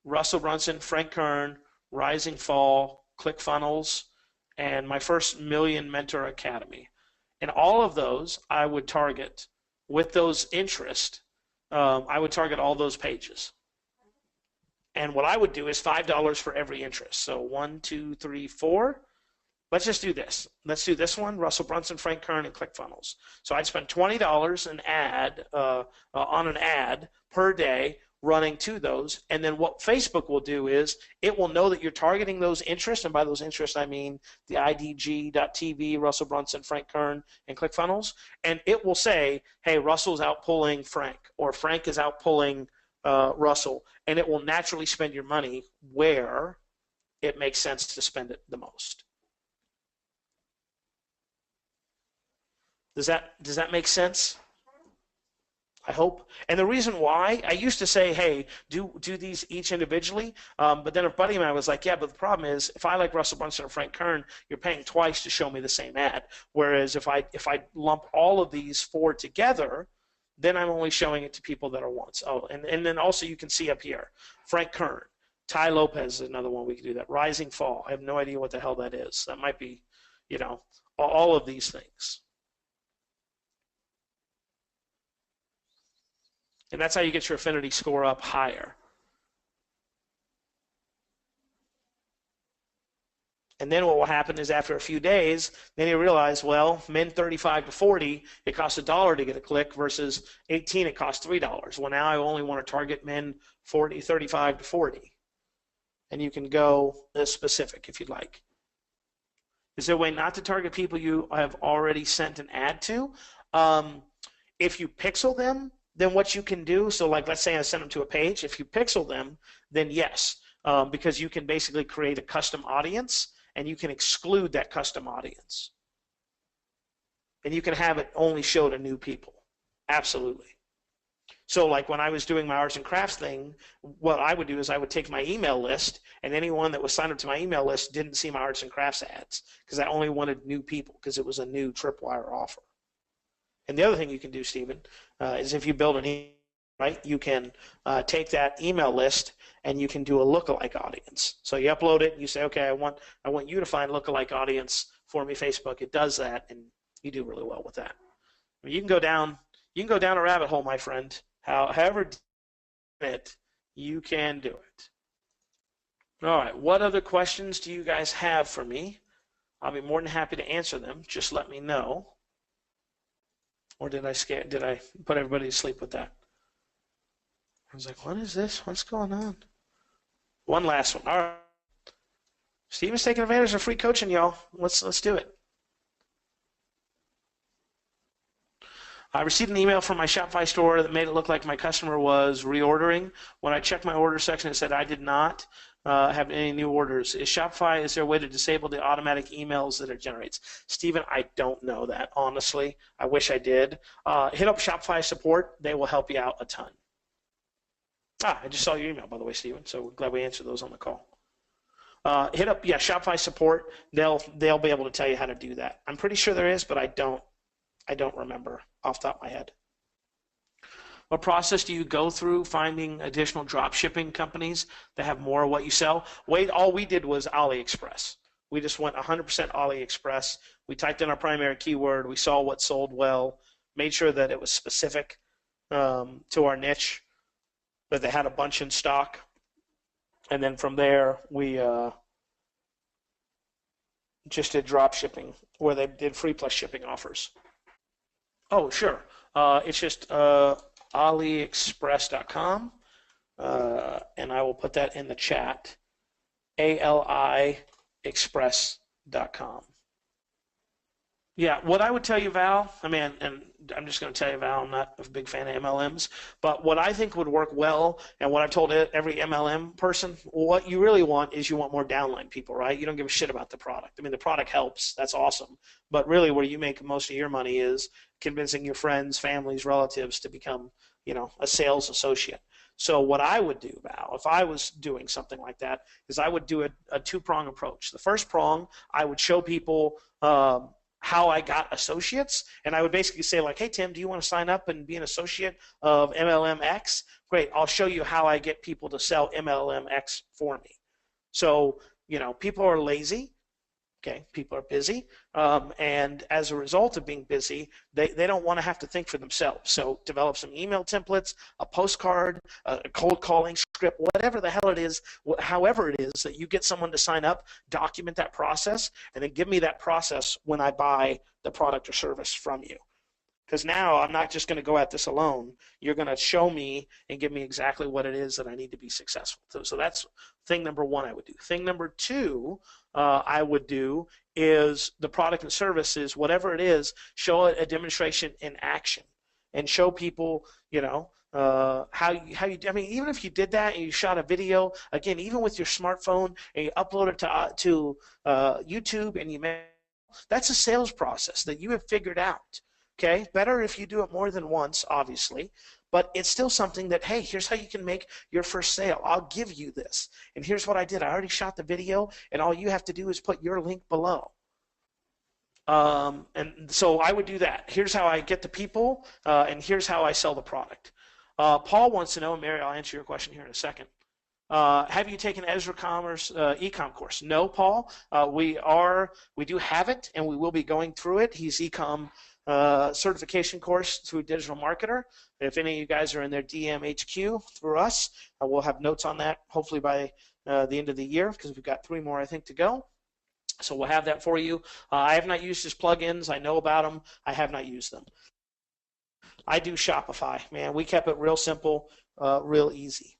Russell Brunson, Frank Kern, Rising Fall, ClickFunnels, and my first Million Mentor Academy. And all of those I would target with those interests. I would target all those pages. And what I would do is $5 for every interest. So 1, 2, 3, 4. Let's just do this. Let's do this one, Russell Brunson, Frank Kern, and ClickFunnels. So I'd spend $20 on an ad per day running to those. And then what Facebook will do is it will know that you're targeting those interests. And by those interests, I mean the IDG.TV, Russell Brunson, Frank Kern, and ClickFunnels. And it will say, hey, Russell's outpulling Frank, or Frank is outpulling Russell. And it will naturally spend your money where it makes sense to spend it the most. Does that make sense? I hope. And the reason why, I used to say, hey, do these each individually, but then a buddy of mine was like, yeah, but the problem is if I like Russell Brunson or Frank Kern, you're paying twice to show me the same ad. Whereas if I lump all of these 4 together, then I'm only showing it to people that are once. Oh, and then also you can see up here, Frank Kern, Ty Lopez is another one we can do that. Rising Fall, I have no idea what the hell that is. That might be, all of these things. And that's how you get your affinity score up higher. And then what will happen is after a few days, then you realize, well, men 35 to 40, it costs $1 to get a click versus 18, it costs $3. Well, now I only want to target men 35 to 40. And you can go as specific if you'd like. Is there a way not to target people you have already sent an ad to? If you pixel them, then what you can do, so like let's say I send them to a page, if you pixel them, then yes, because you can basically create a custom audience and you can exclude that custom audience. And you can have it only show to new people. Absolutely. So like when I was doing my arts and crafts thing, what I would do is I would take my email list, and anyone that was signed up to my email list didn't see my arts and crafts ads because I only wanted new people because it was a new tripwire offer. And the other thing you can do, Stephen, is if you build an email, right, you can take that email list and you can do a lookalike audience. So you upload it and you say, okay, I want you to find lookalike audience for me, Facebook. It does that, and you do really well with that. I mean, you can go down a rabbit hole, my friend. However you can do it. All right, what other questions do you guys have for me? I'll be more than happy to answer them. Just let me know. Or did I put everybody to sleep with that? I was like, what is this? What's going on? One last one. All right. Steven's taking advantage of free coaching, y'all. Let's do it. I received an email from my Shopify store that made it look like my customer was reordering. When I checked my order section, it said I did not have any new orders. Is there a way to disable the automatic emails that it generates? Stephen, I don't know that, honestly. I wish I did. Hit up Shopify support. They will help you out a ton. I just saw your email, by the way, Stephen, so we're glad we answered those on the call. Hit up, Shopify support. They'll be able to tell you how to do that. I'm pretty sure there is, but I don't remember off the top of my head. What process do you go through finding additional drop shipping companies that have more of what you sell? Wade, all we did was AliExpress. We just went 100% AliExpress. We typed in our primary keyword. We saw what sold well, made sure that it was specific to our niche, that they had a bunch in stock. And then from there, we just did drop shipping where they did free plus shipping offers. Oh, sure. It's just aliexpress.com, and I will put that in the chat. aliexpress.com. Yeah, what I would tell you, Val, I mean, and I'm just going to tell you, Val, I'm not a big fan of MLMs, but what I think would work well, and what I've told every MLM person, what you really want is you want more downline people, right? You don't give a shit about the product. I mean, the product helps. That's awesome. But really where you make most of your money is convincing your friends, families, relatives to become, a sales associate. So what I would do, Val, if I was doing something like that, is I would do a two-prong approach. The first prong, I would show people how I got associates, and I would basically say like, hey Tim, do you want to sign up and be an associate of MLMX? Great, I'll show you how I get people to sell MLMX for me. So, people are lazy. Okay, people are busy, and as a result of being busy, they don't want to have to think for themselves. So develop some email templates, a postcard, a cold calling script, whatever the hell it is, however it is that you get someone to sign up, document that process, and then give me that process when I buy the product or service from you. Because now I'm not just going to go at this alone. You're going to show me and give me exactly what it is that I need to be successful. So that's thing number one I would do. Thing number two I would do is the product and services, whatever it is, show a demonstration in action and show people, how you, I mean, even if you did that and you shot a video, again, even with your smartphone and you upload it to YouTube and that's a sales process that you have figured out. Okay, better if you do it more than once, obviously, but it's still something that, hey, here's how you can make your first sale. I'll give you this. And here's what I did. I already shot the video, and all you have to do is put your link below. And so I would do that. Here's how I get the people, and here's how I sell the product. Paul wants to know, and Mary, I'll answer your question here in a second. Have you taken Ezra Commerce ecom course? No, Paul. We do have it, and we will be going through it. He's ecom certification course through Digital Marketer. If any of you guys are in their DMHQ through us, we'll have notes on that hopefully by the end of the year, because we've got 3 more, I think, to go. So we'll have that for you. I have not used his plugins. I know about them. I have not used them. I do Shopify. Man, we kept it real simple, real easy.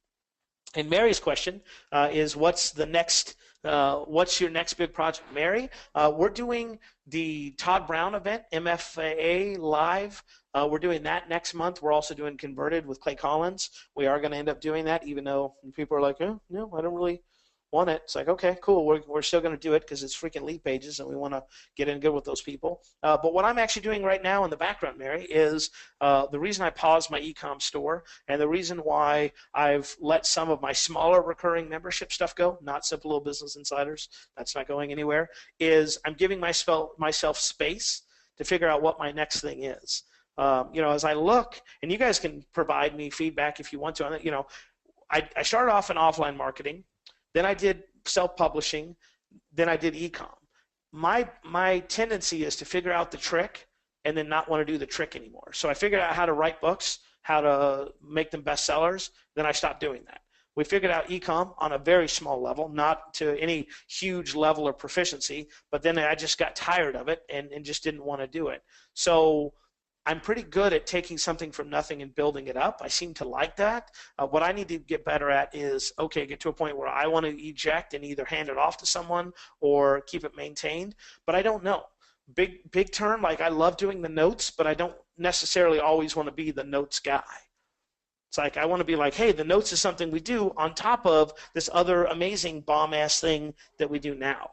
And Mary's question is, what's your next big project, Mary? We're doing the Todd Brown event, MFA Live. We're doing that next month. We're also doing Converted with Clay Collins. We are going to end up doing that, even though people are like, oh, no, I don't really want it. It's like, okay, cool. We're still going to do it because it's freaking lead pages, and we want to get in good with those people. But what I'm actually doing right now in the background, Mary, is the reason I paused my e-com store, and the reason why I've let some of my smaller recurring membership stuff go, not Simple Little Business Insiders, that's not going anywhere, is I'm giving myself space to figure out what my next thing is. As I look, and you guys can provide me feedback if you want to on it. I started off in offline marketing. Then I did self-publishing. Then I did e-com. My tendency is to figure out the trick and then not want to do the trick anymore. So I figured out how to write books, how to make them bestsellers. Then I stopped doing that. We figured out e-com on a very small level, not to any huge level of proficiency, but then I just got tired of it and just didn't want to do it. So I'm pretty good at taking something from nothing and building it up. I seem to like that. What I need to get better at is, okay, get to a point where I want to eject and either hand it off to someone or keep it maintained, but I don't know. Big term, like I love doing the notes, but I don't necessarily always want to be the notes guy. It's like I want to be like, hey, the notes is something we do on top of this other amazing bomb-ass thing that we do now.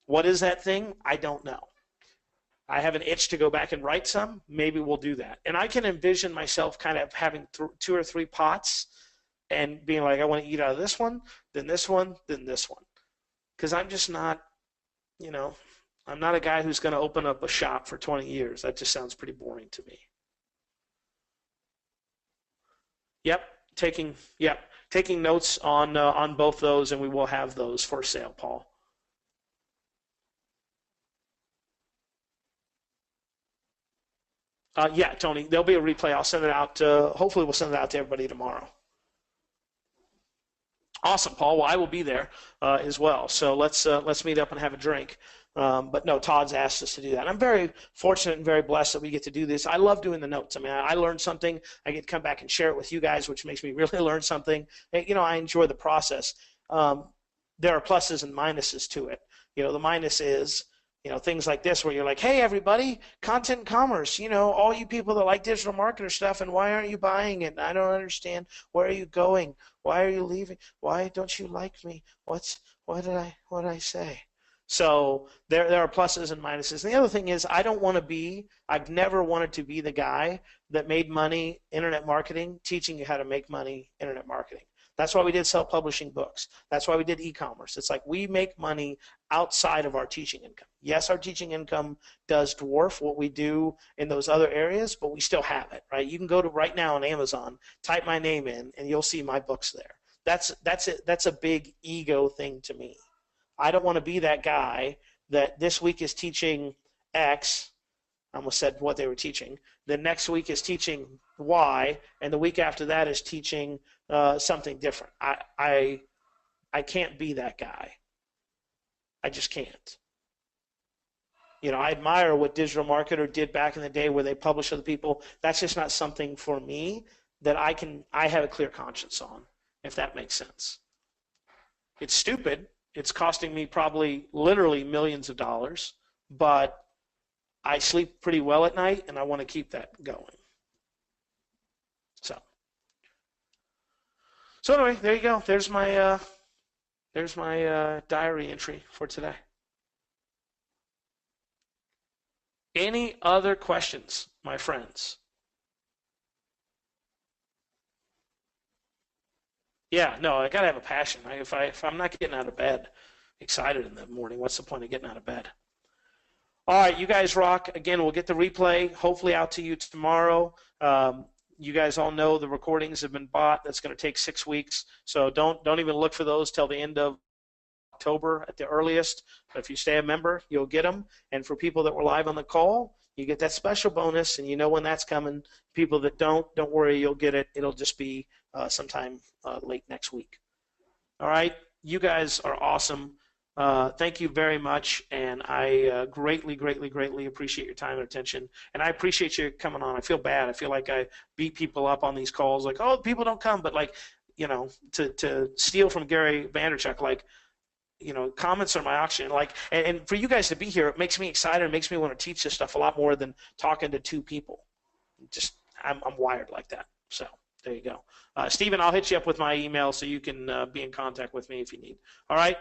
What is that thing? I don't know. I have an itch to go back and write some. Maybe we'll do that. And I can envision myself kind of having 2 or 3 pots and being like, I want to eat out of this one, then this one, then this one. Because I'm just not, I'm not a guy who's going to open up a shop for 20 years. That just sounds pretty boring to me. Yep, taking notes on both those, and we will have those for sale, Paul. Yeah, Tony, there'll be a replay. I'll send it out. Hopefully, we'll send it out to everybody tomorrow. Awesome, Paul. Well, I will be there as well. So let's meet up and have a drink. But no, Todd's asked us to do that. I'm very fortunate and very blessed that we get to do this. I love doing the notes. I mean, I learned something. I get to come back and share it with you guys, which makes me really learn something. I enjoy the process. there are pluses and minuses to it. The minus is, things like this where you're like, hey, everybody, content commerce, all you people that like digital marketer stuff, and why aren't you buying it? I don't understand. Where are you going? Why are you leaving? Why don't you like me? What did I say? So there are pluses and minuses. And the other thing is, I've never wanted to be the guy that made money internet marketing, teaching you how to make money internet marketing. That's why we did self-publishing books. That's why we did e-commerce. It's like we make money outside of our teaching income. Yes, our teaching income does dwarf what we do in those other areas, but we still have it, right? You can go to right now on Amazon, type my name in, and you'll see my books there. That's a big ego thing to me. I don't want to be that guy that this week is teaching X. I almost said what they were teaching. The next week is teaching Y, and the week after that is teaching something different. I can't be that guy. I just can't. I admire what Digital Marketer did back in the day where they publish other people. That's just not something for me that I have a clear conscience on, if that makes sense. It's stupid. It's costing me probably literally millions of dollars, but I sleep pretty well at night, and I want to keep that going. So anyway, there you go. There's my diary entry for today. Any other questions, my friends? Yeah, no, I gotta have a passion. If I'm not getting out of bed excited in the morning, what's the point of getting out of bed? All right, you guys rock. Again, we'll get the replay hopefully out to you tomorrow. You guys all know the recordings have been bought. That's going to take 6 weeks, so don't even look for those till the end of October at the earliest. But if you stay a member, you'll get them. And for people that were live on the call, you get that special bonus, and you know when that's coming. People that don't worry, you'll get it. It'll just be sometime late next week. All right, you guys are awesome. Thank you very much, and I greatly appreciate your time and attention, and I appreciate you coming on. I feel bad. I feel like I beat people up on these calls, like, oh, people don't come, but like, to steal from Gary Vaynerchuk, like, comments are my oxygen. Like, and for you guys to be here, it makes me excited. It makes me want to teach this stuff a lot more than talking to two people. I'm wired like that. So there you go. Stephen, I'll hit you up with my email so you can be in contact with me if you need. All right.